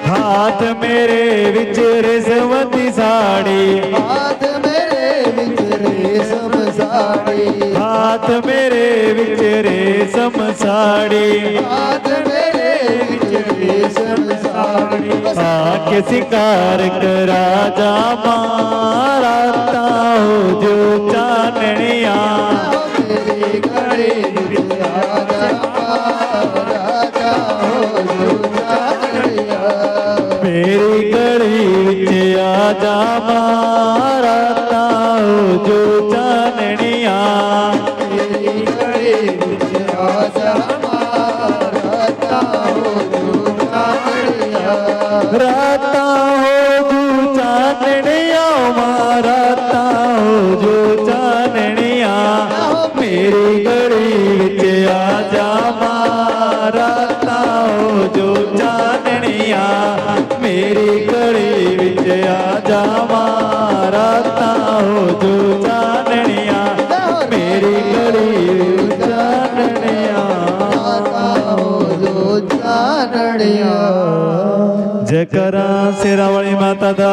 ਹਾਥ ਮੇਰੇ ਵਿੱਚ ਰਸਵਤੀ ਸਾੜੀ ਹਾਥ ਮੇਰੇ ਵਿੱਚ ਰੇਸ਼ਮ ਸਾੜੀ ਹਾਥ ਮੇਰੇ ਵਿੱਚ ਰੇਸ਼ਮ ਸਾੜੀ ਹਾਥ ਮੇਰੇ ਵਿੱਚ ਰੇਸ਼ਮ ਸਾੜੀ ਆ ਕੇ ਸ਼ਿਕਾਰ ਕਰਾ ਜਾ ਮਾਰਾ ਹੋ ਜੋ ਚਾਨਣੀਆਂ ਮੇਰੀ ਗਲੇ ਵਿੱਚ ਆ ਜਾ ਮਾਰਾ ਜਾਓ ਜੋ ਚਾਨਣੀਆਂ ਮੇਰੀ ਗਲੀ ਵਿੱਚ ਆ ਜਾ ਮਾਰਾ ਹੋ ਜੋ ਚਾਨਣੀਆਂ ਮੇਰੀ ਗਲੇ ਵਿੱਚ ਆ ਜਾ ਮਾਰਾ ਜਾਓ ਜੋ ਚਾਨਣੀਆਂ ਰਾਤਾਂ ਹੋ ਜੂ ਚਾਨਣੀਆਂ ਮਾਰਾ ਹੋ ਜੋ ਚਾਨਣੀਆਂ ਮੇਰੀ ਗਲੀ ਵਿੱਚ ਆ ਜਾ ਮਾਰਾ ਹੋ ਜੋ ਚਾਨਣੀਆਂ ਮੇਰੀ ਗਲੀ ਵਿੱਚ ਆ ਜਾ ਮਾਰਾ ਹੋ ਜੋ ਚਾਨਣੀਆਂ ਮੇਰੀ ਗਲੀ ਵਿੱਚ ਚਾਨਣੀਆਂ ਜੋ ਚਾਨਣੀਆਂ ਜੈਕਾਰਾ ਸ਼ੇਰਾਂ ਵਾਲੀ ਮਾਤਾ ਦਾ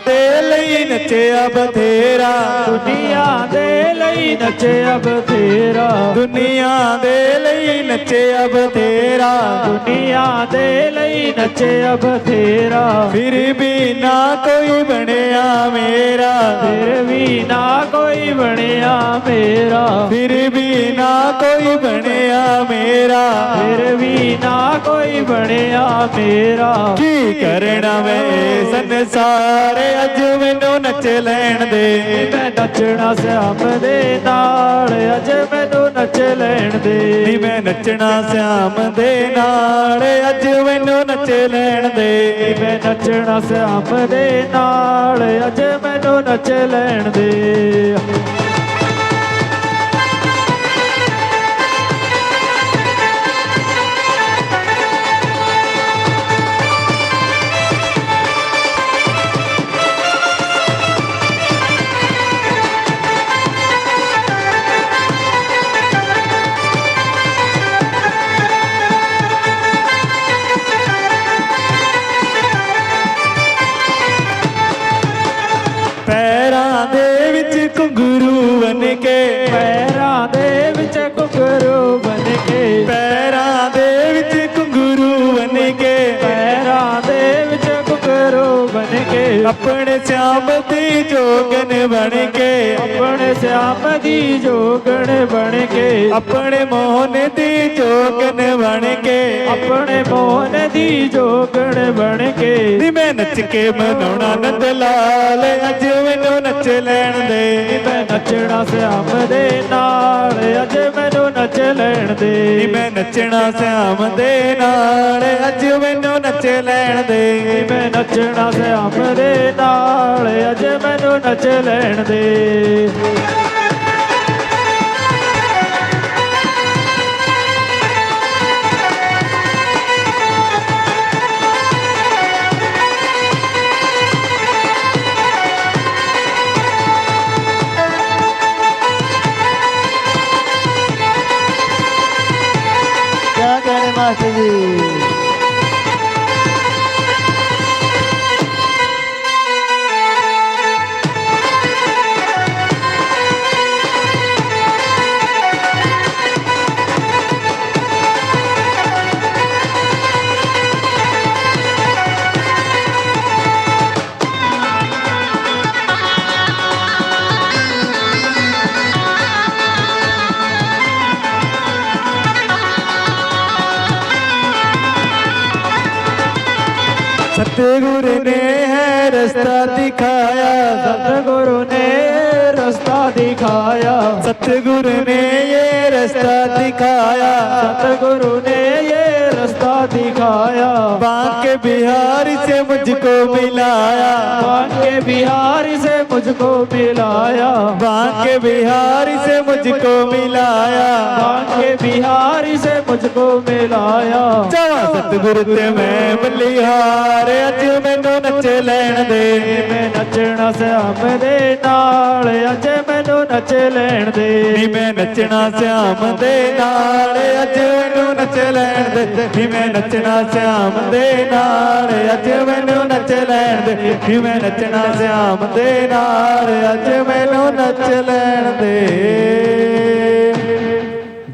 ਤੇ ਲਈ ਨੱਚਿਆ ਬਥੇਰਾ ਦੁਨੀਆ ਦੇ ਲਈ ਨੱਚਿਆ ਬਥੇਰਾ ਦੁਨੀਆ ਦੇ ਲਈ ਨੱਚਿਆ ਬਥੇਰਾ ਦੁਨੀਆ ਦੇ ਲਈ ਨੱਚਿਆ ਬਥੇਰਾ ਫਿਰ ਵੀ ਨਾ ਕੋਈ ਬਣਿਆ ਮੇਰਾ ਫਿਰ ਵੀ ਨਾ ਕੋਈ ਬਣਿਆ ਮੇਰਾ ਫਿਰ ਵੀ ਨਾ ਕੋਈ ਬਣਿਆ ਮੇਰਾ ਫਿਰ ਵੀ ਨਾ ਕੋਈ ਬਣਿਆ ਮੇਰਾ ਕੀ ਕਰਨਾ ਮੈਂ ਸੰਸਾਰ ਅੱਜ ਮੈਨੂੰ ਨੱਚ ਲੈਣ ਦੇ ਮੈਂ ਨੱਚਣਾ ਸ਼ਾਮ ਦੇ ਨਾਲ ਅੱਜ ਮੈਨੂੰ ਨੱਚ ਲੈਣ ਦੇ ਨੀ ਮੈਂ ਨੱਚਣਾ ਸ਼ਾਮ ਦੇ ਨਾਲ ਅੱਜ ਮੈਨੂੰ ਨੱਚ ਲੈਣ ਦੇ ਮੈਂ ਨੱਚਣਾ ਸ਼ਾਮ ਦੇ ਨਾਲ ਅੱਜ ਮੈਨੂੰ ਨੱਚ ਲੈਣ ਦੇ ਪੈਰਾਂ ਦੇ ਵਿੱਚ ਘੁੰਗਰੂ ਬਨ ਕੇ ਪੈਰਾਂ ਦੇ ਵਿੱਚ ਘੁੰਗਰੂ ਬਨ ਕੇ ਪੈਰਾਂ ਦੇ ਵਿੱਚ ਘੁੰਗਰੂ ਬਨ ਕੇ ਪੈਰਾਂ ਦੇ ਵਿੱਚ ਘੁੰਗਰੂ ਬਨ ਕੇ ਆਪਣੇ ਸ਼ਾਮ ਦੀ ਜੋਗਨ ਬਣ ਕੇ ਆਪਣੇ ਸ਼ਾਮ ਦੀ ਜੋਗਣ ਬਣ ਕੇ ਆਪਣੇ ਮੋਹਨ ਦੀ ਜੋਗਨ ਬਣ ਕੇ ਆਪਣੇ ਮੋਹਨ ਦੀ ਜੋਗਣ ਬਣ ਕੇ ਨੀ ਮੈਂ ਨੱਚ ਕੇ ਮਨਾਉਣਾ ਨੰਦ ਲਾਲ ਅੱਜ ਮੈਨੂੰ ਨੱਚ ਲੈਣ ਦੇ ਮੈਂ ਨੱਚਣਾ ਸ਼ਾਮ ਦੇ ਨਾਲ ਅੱਜ ਮੈਨੂੰ ਨੱਚ ਲੈਣ ਦੇ ਨੀ ਮੈਂ ਨੱਚਣਾ ਸ਼ਾਮ ਦੇ ਨਾਲ ਅੱਜ ਮੈਨੂੰ ਨੱਚ ਲੈਣ ਦੇ ਮੈਂ ਨੱਚਣਾ ਸ਼ਾਮ ਦੇ ਨਾਲ ਅੱਜ ਮੈਨੂੰ ਨੱਚ ਲੈਣ ਦੇ मास्टर जी। सतगुरु ने है रास्ता दिखाया, सतगुरु ने रास्ता दिखाया, सतगुरु ने ये रास्ता दिखाया, सतगुरु ने ये रास्ता दिखाया। बांके बिहारी से मुझको मिलाया, बांके बिहारी से मुझको मिलाया, बांके बिहारी से मुझको मिलाया, बांके बिहारी से मुझको मिलाया। जावा सतगुरु ते मैं बलिहार, अज मैनू नचे लैण दे, मैं नचना श्याम दे नाल, अज मैनू नचे लैण दे, मैं नचना श्याम दे नाल, अज मैनू नचे लैण दे, मैं नचना श्याम दे नाल, अज मैनू नचे लैण दे, मैं नचना श्याम दे नाल, अज मैनू नच लैण दे।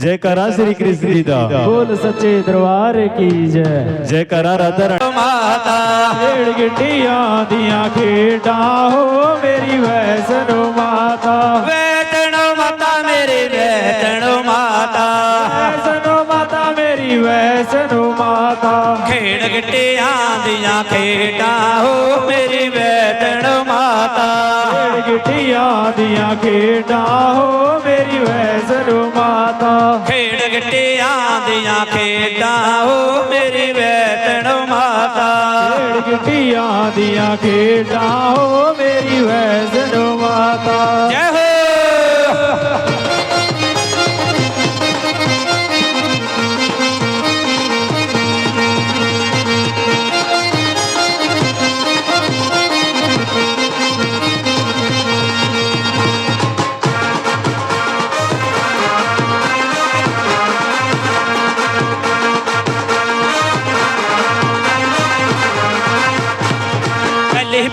जयकारा श्री कृष्ण जी दा, बोल सच्चे दरबार की जय। जयकारा राधा रानी माता, खेड़ गिट्टियां दियां खेडां हो मेरी वैष्णो माता, वैष्णो माता मेरी वैष्णो माता, वैष्णो माता मेरी वैष्णो माता। खेड़ गिट्टियां दियां खेडां हो मेरी वैष्णो माता, खेड़ गिट्टियां दियां खेडां हो मेरी वैष्णो माता, खेड़ गिट्टियां दियां खेडां हो मेरी वैष्णो माता, खेड़ गिट्टियां दियां खेडां हो मेरी वैष्णो माता। जय हो।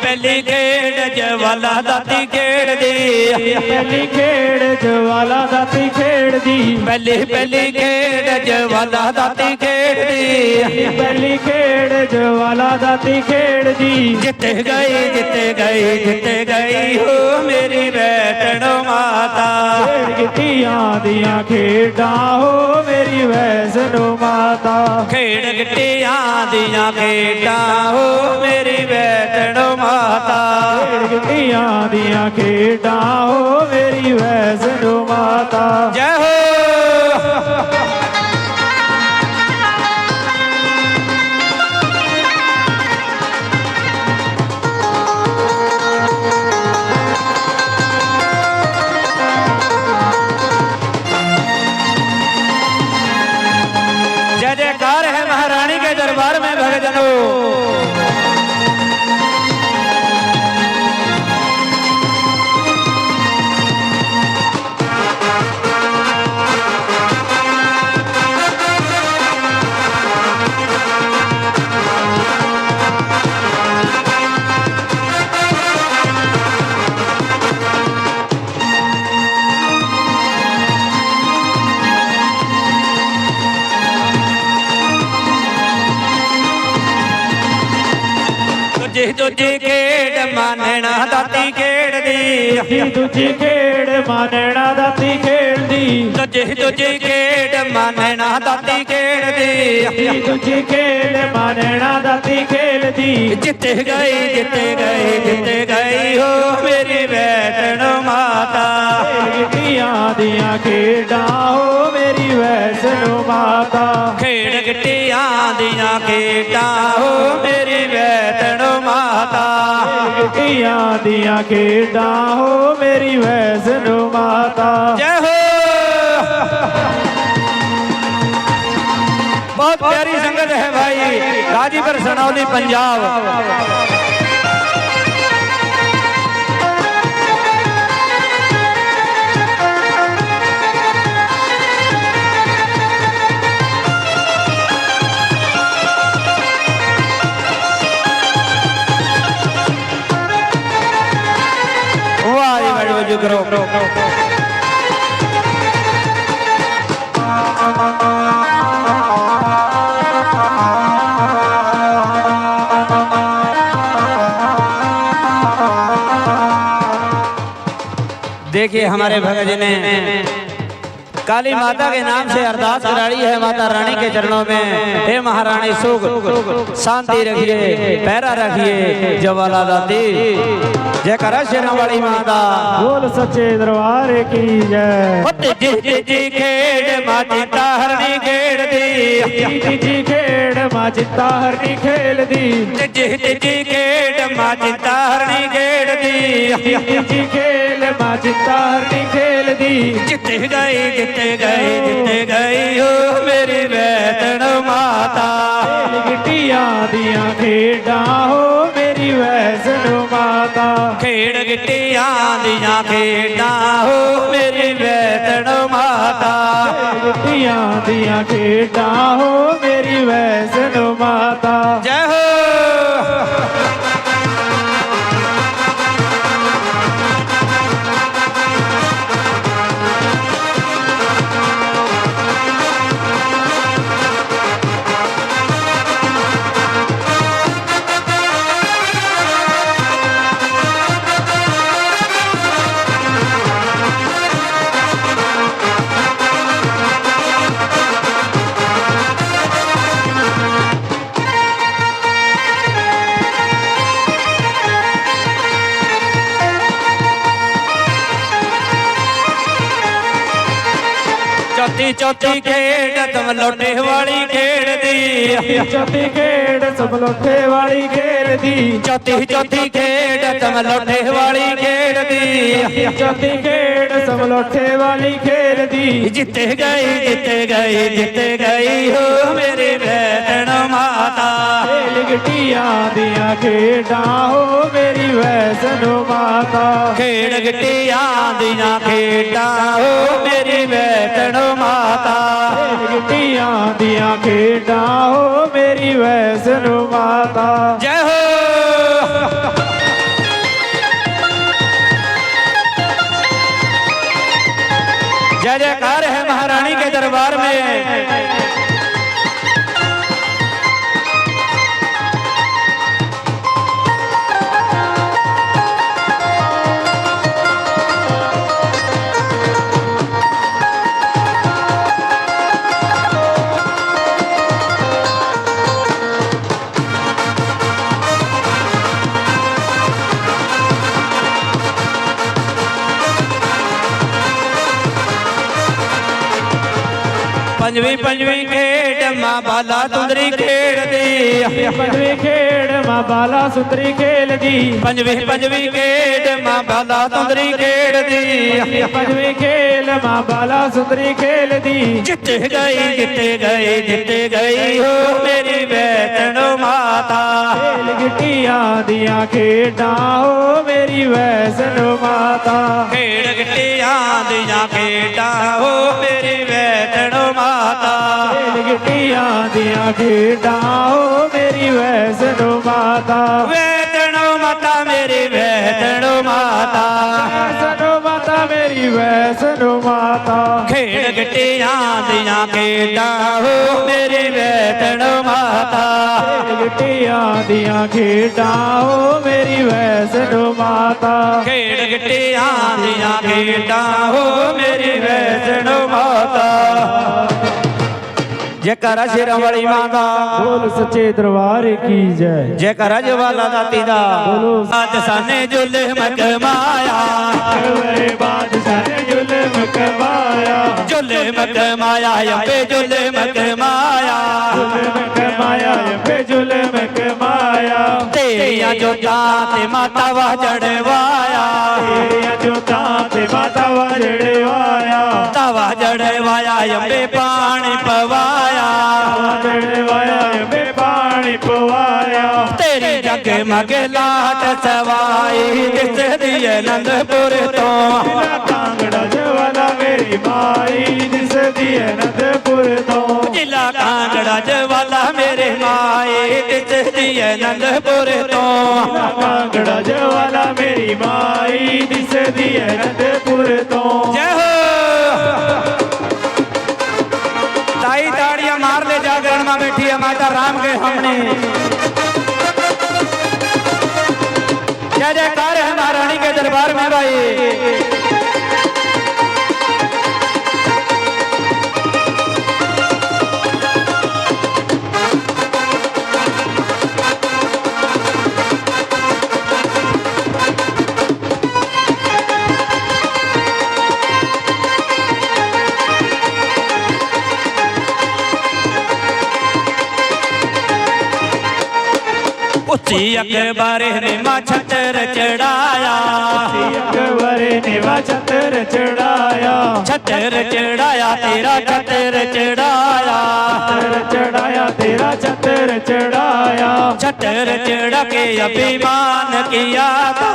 पहली खेड़ जवाला दाती खेड़ दी, पहली खेड़ जवाला दाती खेड़ दी, पहली खेड़ जवाला दाती खेड़ दी, पहली खेड़ जवाला दाती खेड़ दी। जिते गई जिते गई जिते गई हो मेरी वैष्णो माता, खेड़ गिट्टियां दियां खेडां हो मेरी वैष्णो माता, खेड़ गिट्टियां दियां खेडां हो मेरी वैष्णो माता, खेड़ गिट्टियां दियां खेडां हो मेरी वैष्णो माता। जय हो। जय जयकार है महारानी के दरबार में भक्तजनों। दूजी खेड़ मानना दाती खेड़ दी, दूजी खेड़ मानना दाती खेड़ दी, दूजी खेड़ मानना दाती खेड़ दी, दूजी खेड़ मानना दाती खेड़ दी। जिते गई जिते गई जिते गई हो मेरी वैष्णो माता, गिट्टियां दियां खेडां हो मेरी वैष्णो माता, खेड़ गिट्टियां दियां खेडां हो मेरी वैष्णो माता, गिट्टियां दियां खेडां हो मेरी वैष्णो माता। जय हो। बहुत प्यारी संगत है भाई, गाजीपुर सनौली पंजाब। देखिए हमारे भगत जी ने काली माता के नाम से अरदास कराई है माता रानी के चरणों में। हे महारानी सुख शांति रखिए, पैरा रखिए, जवाला दाती जय करा शेरा वाली माता। बोल सच्चे दरबार की जय। जी खेड़ माँ चिंता हरनी खेड़ दी, जी खेड़ माँ चिंता हरनी खेल दी, जी खेड़ माँ चिंता हरनी खेड़ दी, जी खेल माँ चिंता हरनी खेल दी। जित गई हो मेरी वैतण माता। गिट्टियां दियां खेड़ा हो मेरी वैष्णो माता। खेड़ गिट्टियां दियां खेड़ा हो मेरी वैतण माता। गिट्टियां दियां खेड़ा हो मेरी वैष्णो माता। जय हो। चौथी चौथी खेड़ तुम लोटे वाली खेड़ दी, चौथी खेड़ सब लोटे वाली खेड़ दी। चौथी चौथी खेड़ तुम लोटे वाली खेड़ दी, चौथी खेड़ सब लोटे वाली खेड़ दी। जीते गई हो मेरी वैतण माता। गिट्टियां दियां खेड़ा हो मेरी वैष्णो माता। खेड़ गिट्टियां दियां खेड़ा हो मेरी वैतण माता। गिट्टियां दियां खेड़ा हो मेरी वैष्णो माता। जय हो। जय जयकार है महारानी के दरबार में। पंजवी पंजवी खेड़ माँ बाला सुंदरी खेड़ दी, पंजवी खेड़ माँ बाला सुंदरी खेल दी। पंजवी पंजवी खेड़ माँ बाला सुंदरी खेड़ दी, पंजवी खेल माँ बाला सुंदरी खेल दी। जीत गई हो मेरी वैतण माता। गिट्टियां दियां खेड़ा हो मेरी वैष्णो माता। खेड़ गिट्टियां दियां खेड़ा हो मेरी वैतण माता। गिट्टियां दियां खेड़ा हो मेरी वैष्णो माता। वैतण माता मेरी वैतण माता। वैष्णो माता मेरी वैष्णो माता। खेड़ गिट्टियां दियां खेड़ा हो मेरी वैतण माता। गिट्टियां दियां खेड़ा हो मेरी वैष्णो माता। खेड़ गिट्टियां दियां खेड़ा हो मेरी वैष्णो माता। जयकारा शेरा वाली माता। बोल सच्चे दरबार की जय। जयकारा जवाला दाती दा। आज साने जुल्म कमाया, बादशाह ने जुल्म कमाया। जुल्म कमाया अबे जुल्म कमाया। जुल्म कमाया पे जुल्म कमाया। तेरिया जोता ते माता वा जड़वाया। तेरिया जोता ते माता वा जड़वाया। तवा जड़वाया अबे पानी पवाया। जड़वाया पे पानी पवाया। तेरी जग मग लाट सवाई दिस दिए नंदपुर तो। कांगड़ा जवाला मेरी माई दिस दिए नंदपुर तो। जिला कांगड़ा जवाला मेरे माए दिस दिए नंदपुर तो। कांगड़ा जवाला मेरी माई दिस दिए नंदपुर तो। जय हो। ताई ताड़ियां मार ले जागरण में बैठी है माता राम के हमने। जय जयकार है महारानी के दरबार में भाई। उसी अकबर ने माँ छतर चढ़ाया, अकबर ने वा छतर चढ़ाया, छतर चढ़ाया तेरा छतर चढ़ाया, छतर चढ़ाया तेरा छतर चढ़ाया, छतर चढ़ा के अभिमान किया था,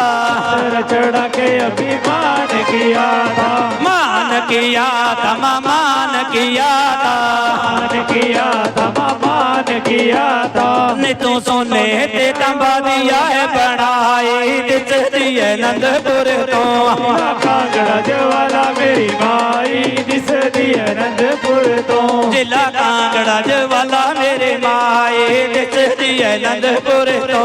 छतर चढ़ा के अभिमान किया था, मान किया था, मान किया था, मान किया था, मान किया था। ने तू सोने ते तंबा दिया है बनाई, दिस दिए नंदपुर तो कांगड़ा जवाला मेरी माई, दिस दी आनंदपुर तो, जिला कांगड़ा जवाला मेरे माए, दिस दिए नंदपुर तो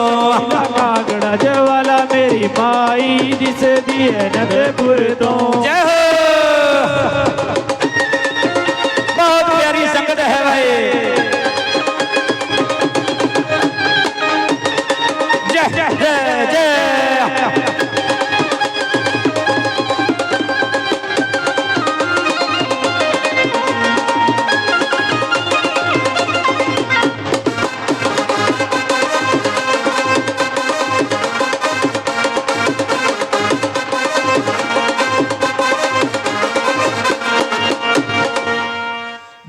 कांगड़ा जवाला मेरी माई, दिस दी आनंदपुर तो। जय हो। बहुत प्यारी संगत है भाई। जय जय जय।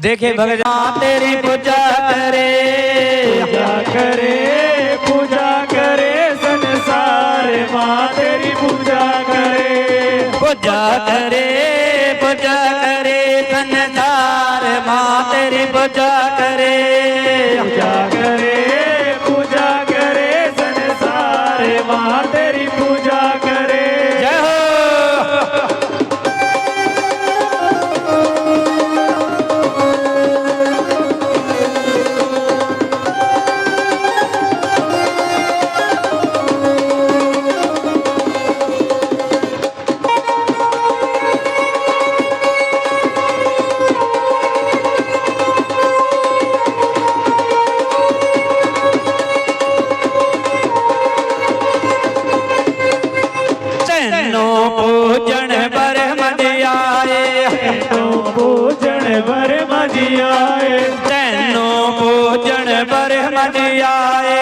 देखे भगवान तेरी पूजा करे, पूजा करे, पूजा करे संसार माँ तेरी पूजा करे, पूजा करे, पूजा करे संसार माँ तेरी पूजा करे, पूजा करे, पूजा करे संसार माँ तेरी पूजा करे। जय हो। पूजन बर मजियाए, पूजन बर मजियाए, तैनों पूजन बर मजियाए,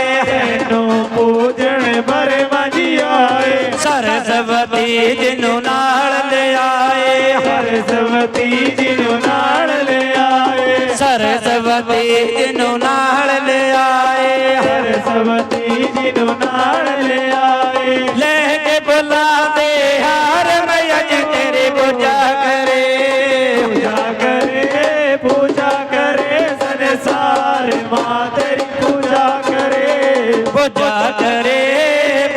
पूजन बर मजियाए, सरस्वती जिन्हों नाल ले आए, सरस्वती जिन्हों नाल ले आए, सरस्वती जिन्हों नाल ले आए, सरस्वती जिन्हों नाल ले आए, लेके बुला दे हार मैया जी तेरी पूजा करे, पूजा करे, पूजा करे संसार माँ तेरी पूजा करे, पूजा करे,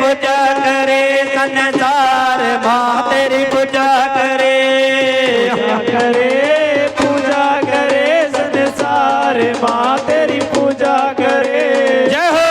पूजा करे संसार माँ तेरी पूजा करे, पूजा करे, पूजा करे संसार माँ तेरी पूजा करे। जय हो।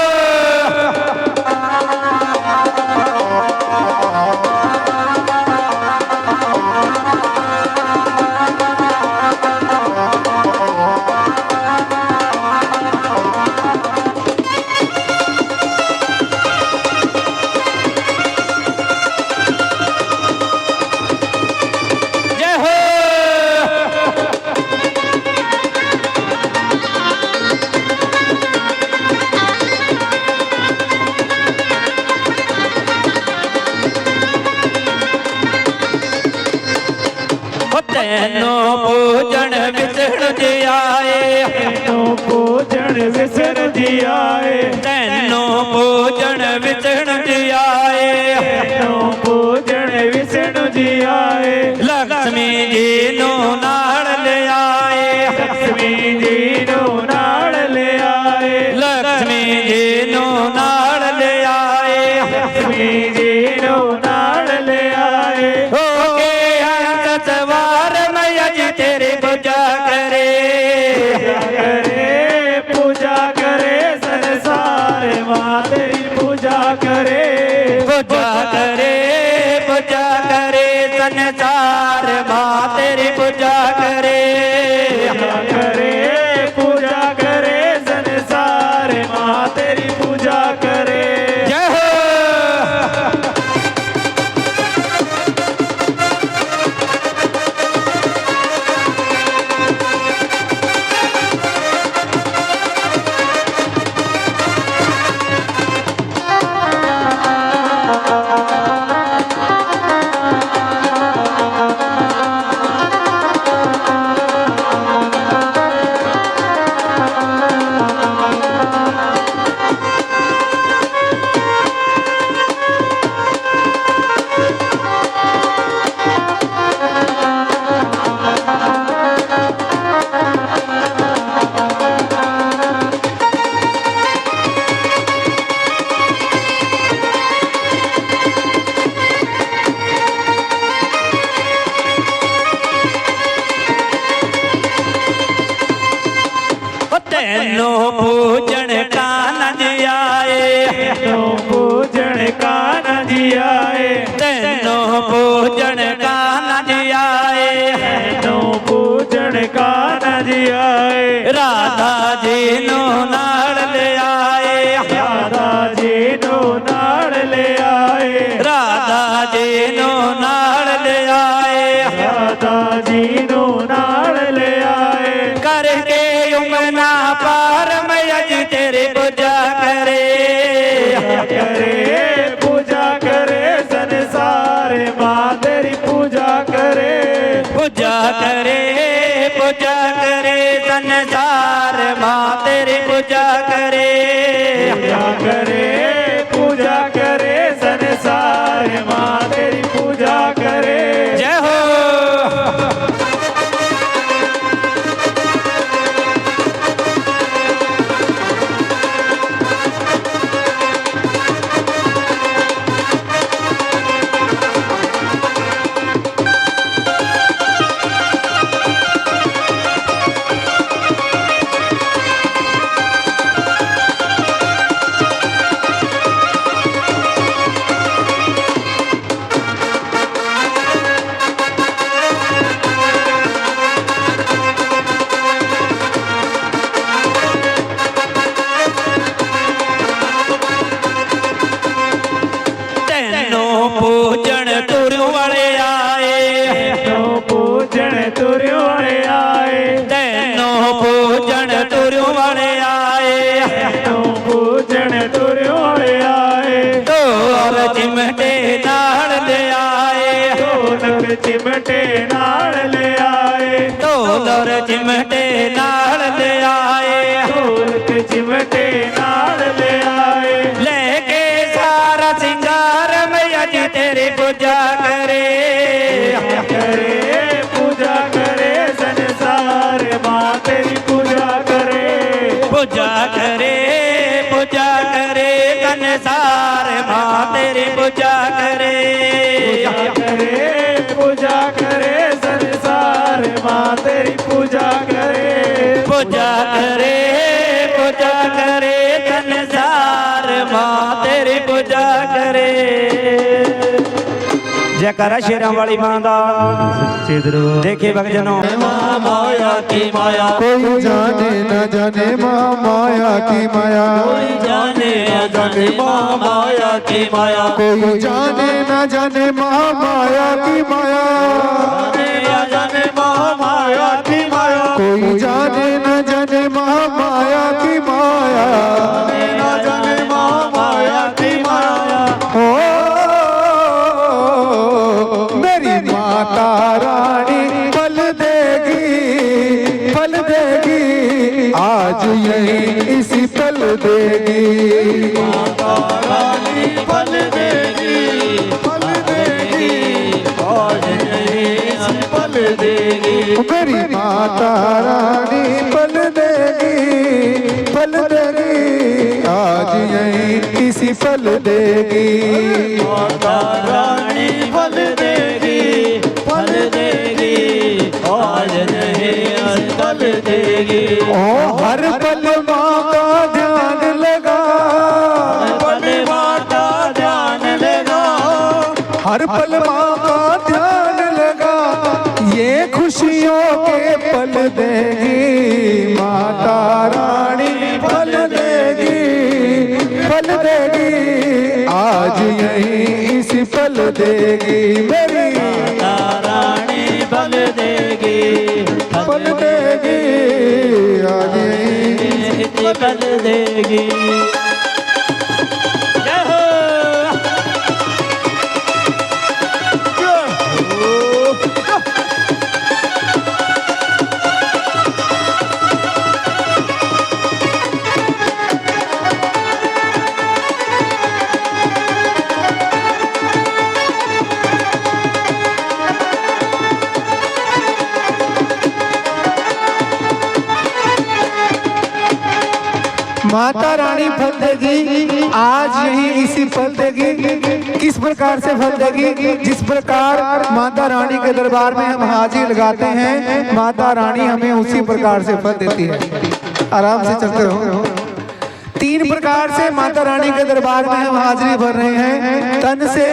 तैनों पूजन विष्णु जी आए, तैनों पूजन विष्णु जी आए, तैनों पूजन विष्णु जी आए, तैनों पूजन विष्णु जी आए, लक्ष्मी जी नो नाल ले आए, लक्ष्मी जी नो नाल ले आए, लक्ष्मी जी नो नाल ले आए, लक्ष्मी जी नो नाल ले आए, हो के हंस सवार मैया जी तेरी पूजा करे, पूजा करे, पूजा करे संसार माँ तेरी पूजा करे, तेनो पूजन कानन आए, तेनो पूजन कानन आए, तेनो पूजन कानन आए, तेनो पूजन कानन आए। राधा जी नो नाल ले आए, राधा जी नो नाल ले आए, राधा जी नो नाल ले आए, राधा जी नो नाल ले आए। करके यमुना पार मैं अज तेरी पूजा करे, पूजा करे संसार माँ तेरी पूजा करे, पूजा करे, पूजा करे संसार माँ तेरी पूजा करे, पूजा करे, पूजा करे संसार माँ तेरी पूजा करे। जय हो। पूजन तुरु वाले आए, तेनो पूजन तुरु वाले आए, तेनो पूजन तुरु वाले आए, तेनो पूजन तुरु वाले आए। ढोल चिमटे नाल ले आए, ढोलक चिमटे नाल ले आए, ढोल चिमटे नाल ले आए, ढोलक चिमटे नाल ले आए। लेके सारा सिंगार मैं अज तेरी पूजा करे, करे पूजा करे संसार माँ तेरी पूजा करे, पूजा करे, पूजा करे संसार माँ तेरी पूजा करे, पूजा करे, पूजा करे संसार माँ तेरी पूजा करे, पूजा करे, पूजा करे संसार माँ तेरी पूजा करे। जयकारा शेरां वाली मां दा। देखे भगजनों माया की माया, कोई जाने न जाने माँ माया की माया, कोई जाने न जाने मां माया की माया, कोई जाने न जाने माँ माया की माया, जाने मां माया की माया, कोई जाने न जाने माँ माया की माया, न जाने मां माया की माया। ओ मेरी माता रानी फल देगी, फल देगी आज यही इसी पल देगी, माता रानी फल देगी, फल देगी आज नहीं फल देगी। मेरी माता रानी फल देगी, फल देगी आज यही इसी पल देगी, माता रानी फल देगी, फल देगी आज नहीं फल देगी। ओ हर पल माँ का ध्यान लगा, पल माता ध्यान लगा, हर पल माँ का ध्यान लगा, ये खुशियों के पल देगी माता रानी फल देगी, फल देगी आज यही इसी पल देगी, मेरी माता रानी फल देगी, फल देगी आज यही फल देगी। जय हो। माता रानी फल देगी आज यही इसी फल देगी। किस प्रकार से फल देगी? जिस प्रकार माता रानी के दरबार में हम हाजिर लगाते हैं, माता रानी हमें उसी प्रकार से फल देती है। आराम से चलते रहो। 3 प्रकार से माता रानी के दरबार में हम हाजिरी भर रहे हैं, तन से,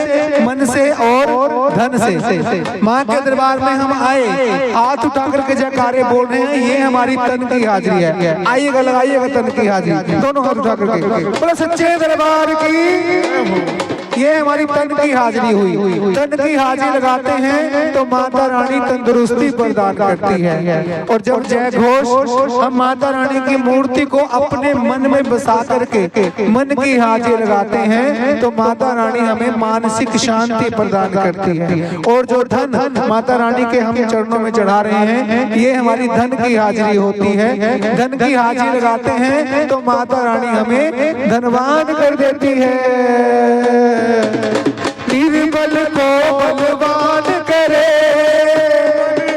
मन से और धन से। माँ के दरबार में हम आए, हाथ उठा करके जयकारे बोल रहे हैं, ये हमारी तन की हाजिरी है। आइएगा, लगाइएगा तन की हाजिरी, दोनों हाथ उठा करके बोले सच्चे दरबार की। ये हमारी तन की हाजिरी हुई। तन की हाजिरी लगाते हैं तो माता रानी तंदुरुस्ती प्रदान करती है। और जब जय घोष हम माता रानी की मूर्ति को अपने मन में बसा करके मन की हाजिरी लगाते हैं तो माता रानी हमें मानसिक शांति प्रदान करती है। और जो धन माता रानी के हम चरणों में चढ़ा रहे हैं, ये हमारी धन की हाजिरी होती है। धन की हाजिरी लगाते हैं तो माता रानी हमें धनवान कर देती है। निर्बल को बलवान करे,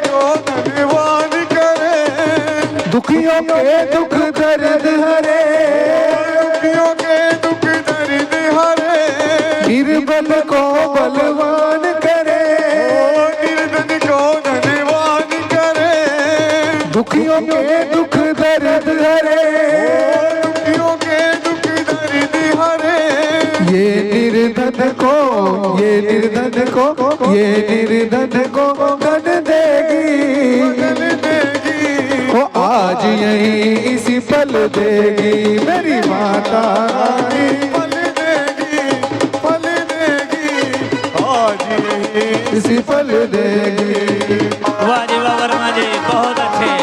धनवान करे, दुखियों के दुख दर्द हरे, दुखियों के दुख दर्द हरे। निर्बल को बलवान करे, निर्धन को धनवान करे, दुखियों के दुख दर्द हरे, दुखियों के दुख दर्द हरे। ये निर्धन को, ये निर्धन को, ये निर्धन को धन देगी, धन देगी। वो आज यही इसी पल देगी मेरी माता रानी, पल देगी, पल देगी, आज यही इसी पल देगी। वाह जी वाह वर्मा जी, बहुत अच्छे।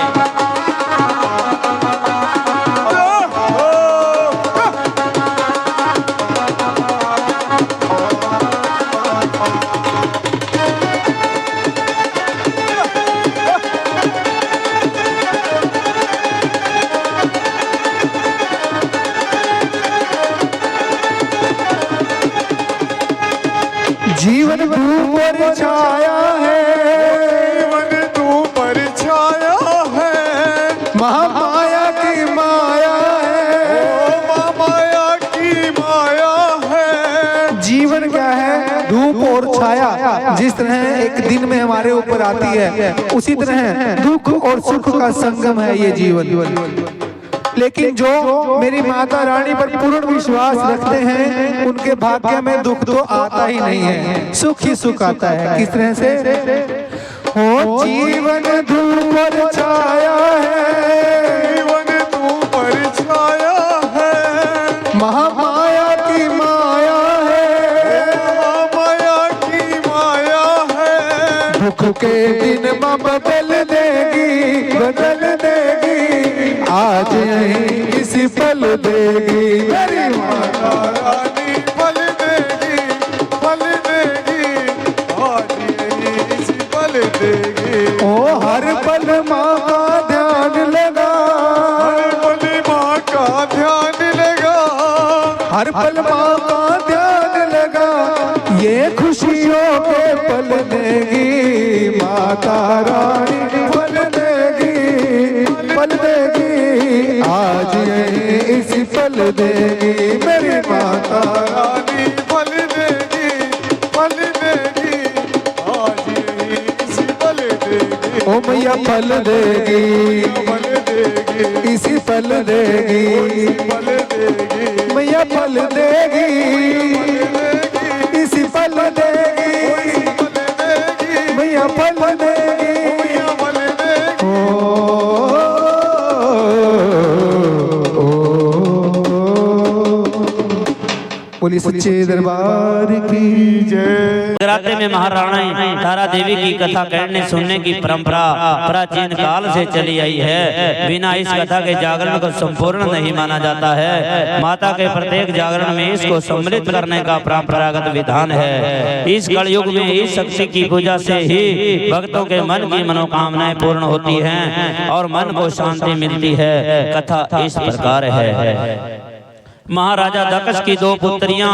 जीवन तू पर छाया है, जीवन तू पर छाया है, महामाया की माया है, ओ माया की माया है। जीवन क्या है? धूप और छाया। जिस तरह एक दिन में हमारे ऊपर आती है, उसी तरह दुख और सुख का संगम है ये जीवन। लेकिन जो मेरी माता रानी पर पूर्ण विश्वास रखते हैं, उनके भाग्य में दुख तो आता ही नहीं है, सुख ही सुख आता है। किस तरह से? हो जीवन धूप पर छाया है, जीवन धूप पर छाया है, महामाया की माया है, महामाया की माया है। दुख के दिन में बदल देगी, बदल देगी, आज यही इसी पल देगी मेरी माता रानी, पल देगी, पल देगी, आज यही इसी पल देगी। ओ हर पल माँ का ध्यान लगा, हर पल माँ का ध्यान लगा, हर पल माँ का ध्यान लगा, ये खुशियों के पल देगी माता रानी, पल देगी, पल देगी, आज यही इसी पल देगी मेरी माता रानी, पल देगी, पल देगी, आज यही इसी पल देगी। ओ मैया पल देगी, पल देगी, इसी पल देगी, पल देगी, मैया पल देगी, इसी पल देगी, मैया पल देगी, पल देगी। बोली सच्चे दरबार की जय। नवरात्रि में महारानी तारा देवी की कथा कहने सुनने की परंपरा प्राचीन काल से चली आई है। बिना इस कथा के जागरण को संपूर्ण नहीं माना जाता है। माता के प्रत्येक जागरण में इसको सम्मिलित करने का परंपरागत विधान है। इस कलयुग में इस शक्ति की पूजा से ही भक्तों के मन की मनोकामनाएं पूर्ण होती हैं और मन को शांति मिलती है। कथा इस प्रकार है। महाराजा दक्ष की दो पुत्रियां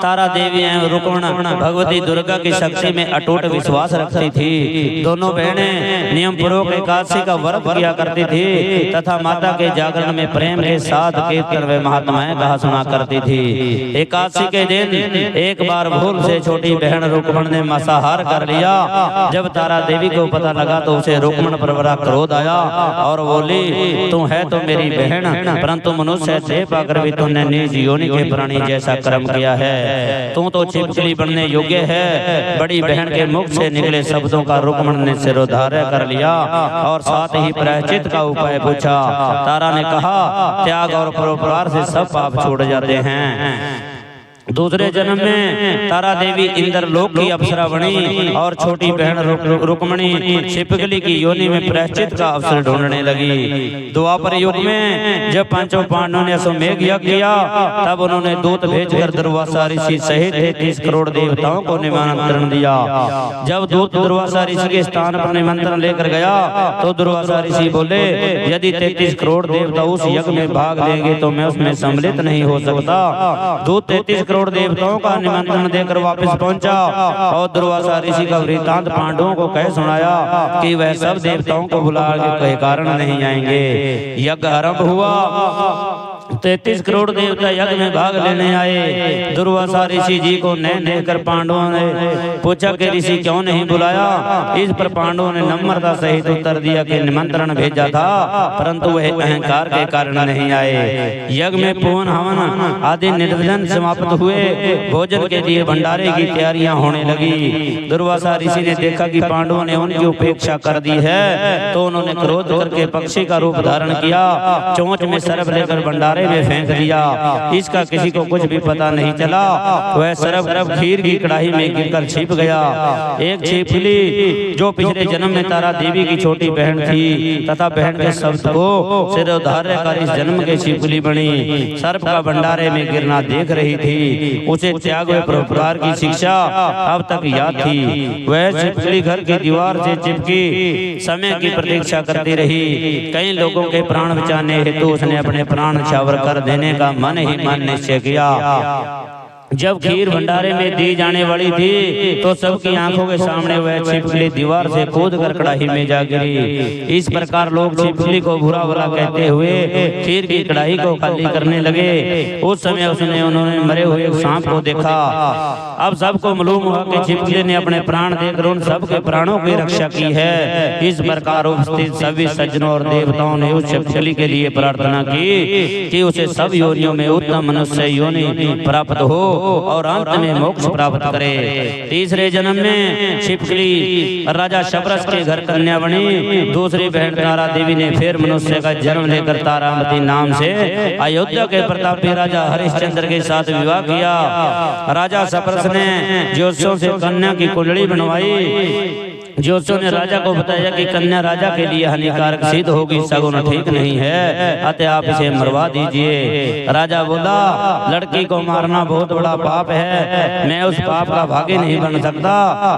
तारा देवी एवं रुक्मण भगवती दुर्गा की शक्ति में अटूट विश्वास रखती थी। दोनों बहनें नियम पूर्वक एकादशी का व्रत किया करती थी तथा माता के जागरण में प्रेम के साथ कीर्तन व महात्माएं कहा सुना करती थी। एकादशी के दिन एक बार भूल से छोटी बहन रुक्मण ने मांसाहार कर लिया। जब तारा देवी को पता लगा तो उसे रुक्मण पर बड़ा क्रोध आया और बोली, तू है तो मेरी बहन, परंतु मनुष्य देह पाकर भी तुमने निज योनि के प्राणी जैसा कर्म किया है। तू तो छिपकली बनने योग्य है। बड़ी बहन के मुख से निकले शब्दों का रुक्मण ने सिरोधार्य कर लिया और साथ ही प्रायश्चित का उपाय पूछा। तारा ने कहा, त्याग और परोपकार से सब पाप छूट जाते हैं। दूसरे जन्म में तारा देवी इंद्रलोक की अप्सरा बनी और छोटी बहन रुक्मणी छिपकली की योनि में प्रायश्चित का अवसर ढूंढने लगी। द्वापर युग में जब पांचों पांडवों ने अश्वमेध यज्ञ किया तब उन्होंने दूत भेजकर दुर्वासा ऋषि सहित 33 करोड़ देवताओं को निमंत्रण दिया। जब दूत दुर्वासा ऋषि के स्थान पर निमंत्रण लेकर गया तो दुर्वासा ऋषि बोले, यदि 33 करोड़ देवता उस यज्ञ में भाग लेंगे तो मैं उसमें सम्मिलित नहीं हो सकता। दूत 33 करोड़ देवताओं का निमंत्रण देकर वापस पहुंचा और दुर्वासा ऋषि का वृत्तांत पांडवों को कह सुनाया कि वह सब देवताओं को बुला के कारण नहीं आएंगे। यज्ञ आरंभ हुआ। 33 करोड़ देवता यज्ञ में भाग लेने आए। दुर्वासा ऋषि जी को नैन देखकर पांडवों ने पूछा कि ऋषि क्यों नहीं बुलाया। इस पर पांडवों ने नम्रता सहित उत्तर दिया कि निमंत्रण भेजा था परंतु वह अहंकार के कारण नहीं आए। यज्ञ में पूर्ण हवन आदि निर्विघ्न समाप्त हुए। भोजन के लिए भंडारे की तैयारियां होने लगी। दुर्वासा ऋषि ने देखा कि पांडवों ने उनकी उपेक्षा कर दी है तो उन्होंने क्रोध करके पक्षी का रूप धारण किया। चोंच में सर्प लेकर भंडारे में फेंक दिया। इसका किसी को कुछ भी पता नहीं चला। वह सर्प खीर की कढ़ाई में गिरकर छिप गया। एक छिपकली जो पिछले जन्म में तारा देवी की छोटी बहन थी तथा बहन के शब्द को सिरोधार्य कर इस जन्म के छिपकली बनी सर्प का भंडारे में गिरना देख रही थी। उसे त्याग व परोपकार की शिक्षा अब तक याद थी। वह छिपकली घर की दीवार से चिपकी समय की प्रतीक्षा करती रही। कई लोगों के प्राण बचाने हेतु उसने अपने प्राण न्यौछावर कर देने का मन ही मन निश्चय किया। जब खीर भंडारे में दी जाने वाली थी तो सबकी आंखों के सामने वह छिपकली दीवार से कूद कर कढ़ाई में जा गिरी। इस प्रकार लोग छिपकली को बुरा भला कहते हुए खीर की कढ़ाई को खाली करने लगे। उस समय उन्होंने मरे हुए सांप को देखा। अब सबको मालूम हुआ कि छिपकली ने अपने प्राण देकर उन सबके प्राणों की रक्षा की है। इस प्रकार उपस्थित सभी सज्जनों और देवताओं ने उस छिपकली के लिए प्रार्थना की कि उसे सब योनियों में उत्तम मनुष्य योनि प्राप्त हो और अंत में मोक्ष प्राप्त करे। तीसरे जन्म में छिपकली राजा शबरस के घर कन्या बनी। दूसरी बहन तारा देवी ने फिर मनुष्य का जन्म लेकर तारामती नाम से अयोध्या के प्रतापी राजा हरिश्चंद्र के साथ विवाह किया। राजा शबरस ने ज्योतिषों से कन्या की कुंडली बनवाई। ज्योतिषों ने राजा को बताया कि कन्या राजा के लिए हानिकारक सिद्ध होगी, सगुन ठीक नहीं है, अतः आप इसे मरवा दीजिए। राजा बोला, लड़की को मारना बहुत बड़ा पाप है, मैं उस पाप का भागी नहीं बन सकता।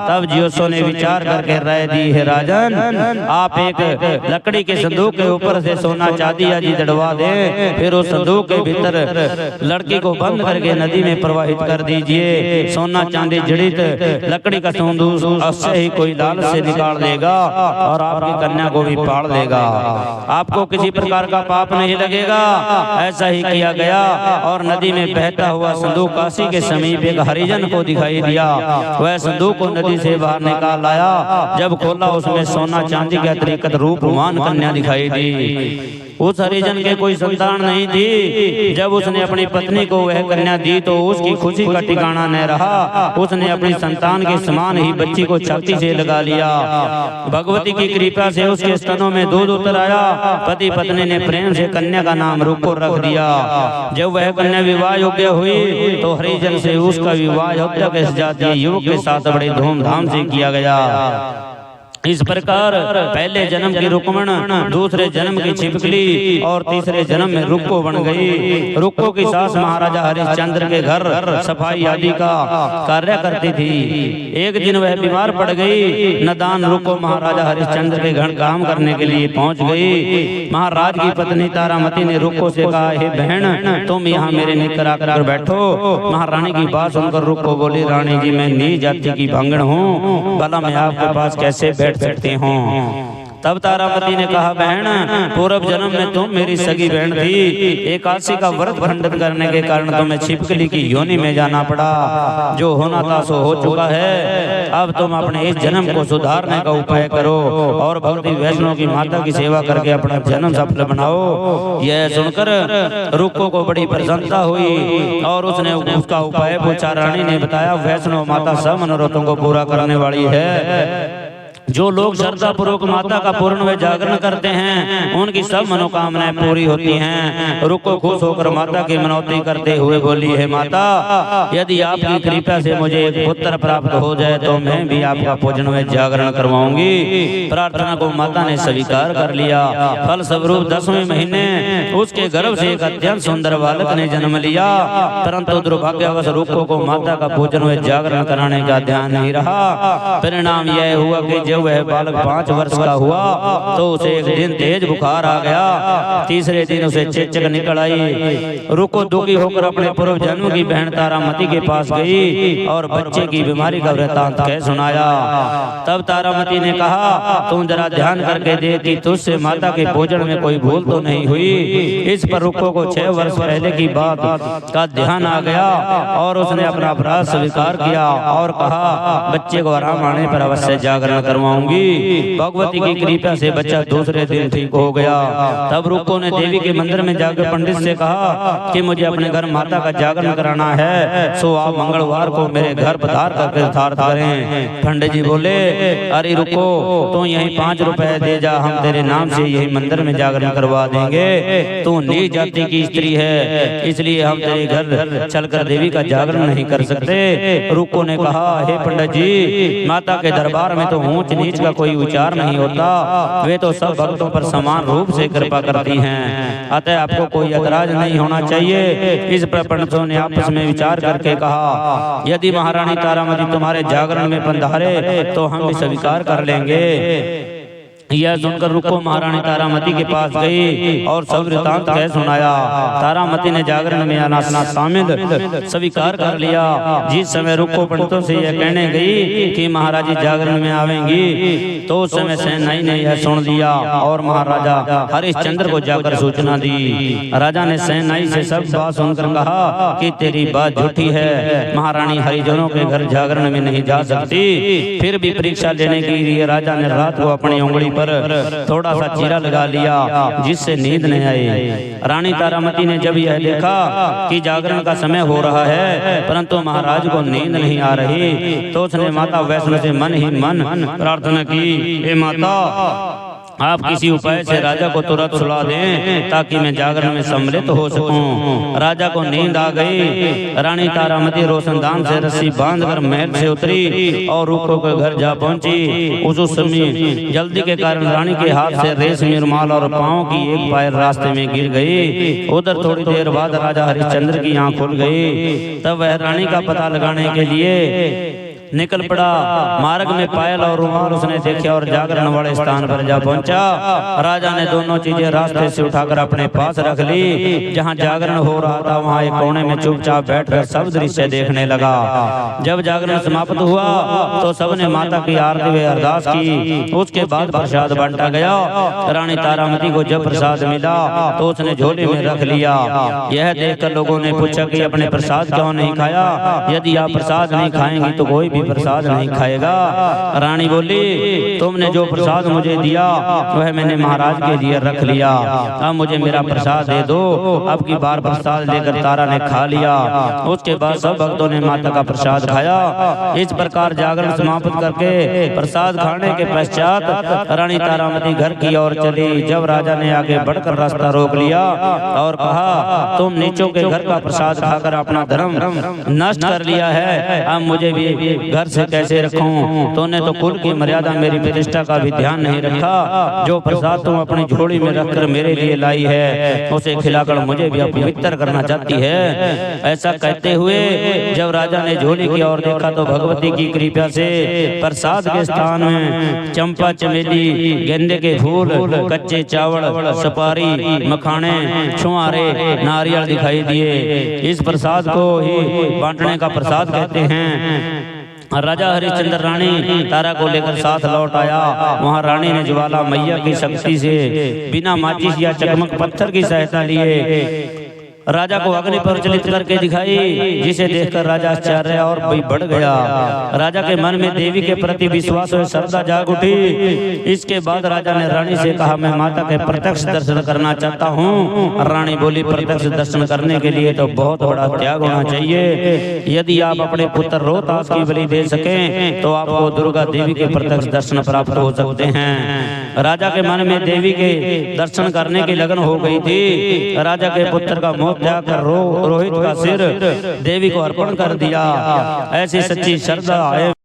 तब ज्योतिषों ने विचार करके राय दी है, राजन आप एक लकड़ी के संदूक के ऊपर से सोना चांदी आदि जड़वा दें, फिर उस संदूक के भीतर लड़की को बंद करके नदी में प्रवाहित कर दीजिए। सोना चांदी जड़ित लकड़ी का संदूक अवश्य ही कोई लाल से निकाल देगा और आपकी कन्या को भी पाड़ देगा। आपको किसी प्रकार का पाप नहीं लगेगा। ऐसा ही किया गया और नदी में बहता हुआ संदूक काशी के समीप एक हरिजन को दिखाई दिया। वह संदूक को नदी से बाहर निकाल लाया। जब खोला उसमें सोना चांदी के अतिरिक्त रूपवान कन्या दिखाई दी। उस हरिजन के कोई संतान नहीं थी। जब उसने अपनी पत्नी को वह कन्या दी तो उसकी खुशी का ठिकाना न रहा। उसने अपनी संतान के समान ही बच्ची को छाती से लगा लिया। भगवती की कृपा से उसके स्तनों में दूध उतर आया। पति पत्नी ने प्रेम से कन्या का नाम रूपो रख दिया। जब वह कन्या विवाह योग्य हुई तो हरिजन से उसका विवाह अयोध्या के जातीय युवक के साथ बड़े धूमधाम से किया गया। इस प्रकार पहले जन्म की रुक्मण, दूसरे जन्म की छिपकली और तीसरे जन्म में रुक्को बन गई। रुक्को की सास महाराजा हरिश्चंद्र के घर सफाई आदि का कार्य करती थी। एक दिन वह बीमार पड़ गई। नदान रुक्को महाराजा हरिश्चंद्र के घर काम करने के लिए पहुंच गई। महाराज की पत्नी तारामती ने रुक्को से कहा, हे बहन, तुम यहाँ मेरे निकट आकर बैठो। महारानी की बात सुनकर रुक्को बोली, रानी जी, मैं नीच जाति की भांगड़ हूँ, भला मैं आपके पास कैसे बैठ सकते हो। तब तारामती ने कहा, बहन, पूर्व जन्म में तुम मेरी सगी बहन थी। एकादशी का व्रत खंडित करने के कारण तुम्हें छिपकली की योनि में जाना पड़ा। जो होना था सो हो चुका है। अब तुम अपने इस जन्म को सुधारने का उपाय करो और भक्ति वैष्णव की माता की सेवा करके अपना जन्म सफल बनाओ। यह सुनकर रुक्को को बड़ी प्रसन्नता हुई और उसने उसका उपाय पूछा। रानी ने बताया, वैष्णव माता सब मनोरथों को पूरा करने वाली है। जो लोग श्रद्धा पूर्वक माता का पूर्ण व जागरण करते हैं, उनकी सब मनोकामनाएं पूरी होती हैं। रुक्को खुश होकर माता की मनौती करते हुए बोली, है माता, यदि आपकी कृपा से मुझे एक पुत्र प्राप्त हो जाए तो मैं भी आपका पूजन व जागरण करवाऊंगी। प्रार्थना को माता ने स्वीकार कर लिया। फल स्वरूप 10वें महीने उसके गर्भ से एक अत्यंत सुंदर बालक ने जन्म लिया। परंतु दुर्भाग्यवश रुक्को को माता का पूजन व जागरण कराने का ध्यान नहीं रहा। परिणाम यह हुआ कि जब वह बालक 5 वर्ष का हुआ तो उसे एक दिन तेज बुखार आ गया। तीसरे दिन उसे चेचक निकल आई। रुक्को दुखी होकर अपने पूर्व जन्म की बहन तारामती के पास गई और बच्चे की बीमारी का वृत्तांत कह सुनाया। तब तारामती ने कहा, तुम जरा ध्यान करके देख कि तुझसे माता के भोजन में कोई भूल तो नहीं हुई। इस पर रुक्को को 6 वर्ष पहले की बात का ध्यान आ गया और उसने अपना अपराध स्वीकार किया और कहा, बच्चे को आराम आने पर अवश्य जागरण करवाऊंगी। भगवती की कृपा से बच्चा दूसरे दिन ठीक हो गया। तब रुक्को ने देवी के मंदिर में जाकर पंडित से कहा कि मुझे अपने घर माता का जागरण कराना है, सो आप मंगलवार को मेरे घर पधार कर यथार्थ करें। पंडित जी बोले, अरे रुक्को, तो यही 5 रुपए दे जा, हम तेरे नाम से यही मंदिर में जागरण करवा देंगे। तू नीच जाति की स्त्री है, इसलिए हम तेरे घर चलकर देवी का जागरण नहीं कर सकते। रुक्को ने कहा, हे पंडित जी, माता के दरबार में तो ऊंच नीच का कोई विचार नहीं होता। वे तो सब भक्तों पर समान रूप से कृपा करती हैं, अतः आपको कोई ऐतराज नहीं होना चाहिए। इस पर पंडितों ने आपस में विचार करके कहा, यदि महारानी तारामती तुम्हारे जागरण में पधारे तो हम भी स्वीकार कर लेंगे। यह सुनकर रुक्को महारानी तारामती के पास गई और सब वृतांत कह सुनाया। तारामती ने जागरण में आना शामिल स्वीकार कर लिया। जिस समय रुक्को पंडितों से यह कहने गई कि महाराजी जागरण में आवेंगी, तो उस समय सेनाई ने यह सुन लिया और महाराजा हरिश्चंद्र को जाकर सूचना दी। राजा ने सेनाई से सब बात सुनकर कहा कि तेरी बात झूठी है, महारानी हरिजनों के घर जागरण में नहीं जा सकती। फिर भी परीक्षा लेने के लिए राजा ने रात को अपनी उंगली पर थोड़ा सा चीरा लगा लिया, जिससे नींद नहीं आई। रानी तारामती ने जब यह देखा कि जागरण का समय हो रहा है परंतु महाराज को नींद नहीं आ रही, तो उसने माता वैष्णो से मन ही मन प्रार्थना की, हे माता, आप किसी उपाय से राजा को तुरंत सुला दें ताकि मैं जागरण में सम्मिलित हो सकूं। राजा को नींद आ गई। रानी तारामती रोशनदान से रस्सी बांधकर महल से उतरी और रुक्को के घर जा पहुंची। उस समय जल्दी के कारण रानी के हाथ से रेशमी रुमाल और पांव की एक पायल रास्ते में गिर गई। उधर थोड़ी देर बाद राजा हरिश्चंद्र की आंख खुल गई। तब वह रानी का पता लगाने के लिए निकल पड़ा। मार्ग में पायल और रुमाल उसने देखे और जागरण वाले स्थान पर जा पहुंचा। राजा ने दोनों चीजें रास्ते से उठाकर अपने पास रख ली। जहां जागरण हो रहा था वहां एक कोने में चुपचाप बैठकर सब दृश्य देखने लगा। जब जागरण समाप्त हुआ तो सबने माता की आरती व अरदास की। उसके बाद प्रसाद बांटा गया। रानी तारामती को जब प्रसाद मिला तो उसने झोले में रख लिया। यह देखकर लोगों ने पूछा कि अपने प्रसाद क्यों नहीं खाया? यदि आप प्रसाद नहीं खाएंगी तो कोई भी प्रसाद नहीं खाएगा। रानी बोली, तुमने जो प्रसाद मुझे दिया वह मैंने महाराज के लिए रख लिया, अब मुझे मेरा प्रसाद दे दो। अब की बार प्रसाद लेकर तारा ने खा लिया। उसके बाद सब भक्तों ने माता का प्रसाद खाया। इस प्रकार जागरण समाप्त करके प्रसाद खाने के पश्चात रानी तारामती घर की ओर चली। जब राजा ने आगे बढ़कर रास्ता रोक लिया और कहा, तुम नीचों के घर का प्रसाद खाकर अपना धर्म नष्ट कर लिया है, अब मुझे भी घर से कैसे रखूं? तूने तो कुल की मर्यादा मेरी प्रतिष्ठा का भी ध्यान नहीं रखा। जो प्रसाद तुम अपनी झोली में रखकर मेरे लिए लाई है उसे खिलाकर मुझे भी अपवित्र करना चाहती है। ऐसा कहते हुए जब राजा ने झोली की ओर देखा तो भगवती की कृपा से प्रसाद के स्थान में चंपा, चमेली, गेंदे के फूल, कच्चे चावल, सुपारी, मखाने, छुआरे, नारियल दिखाई दिए। इस प्रसाद को ही बांटने का प्रसाद कहते हैं। राजा हरिश्चंद्र रानी तारा को लेकर साथ लौट आया। वहां रानी ने ज्वाला मैया की शक्ति से बिना माचिस या चकमक पत्थर की सहायता लिए राजा को अग्नि प्रज्वलित करके दिखाई, जिसे देखकर राजा आश्चर्य और भी बढ़ गया। राजा के मन में देवी के प्रति विश्वास और श्रद्धा जाग उठी। इसके बाद राजा ने रानी से कहा, मैं माता के प्रत्यक्ष दर्शन करना चाहता हूँ। रानी बोली, प्रत्यक्ष दर्शन करने के लिए तो बहुत बड़ा त्याग होना चाहिए। यदि आप अपने पुत्र रोहतास की बलि दे सकें तो आपको दुर्गा देवी के प्रत्यक्ष दर्शन प्राप्त हो सकते हैं। राजा के मन में देवी के दर्शन करने की लगन हो गई थी। राजा के पुत्र का मोह त्याग कर रोहित का सिर देवी को अर्पण कर दिया। ऐसी सच्ची श्रद्धा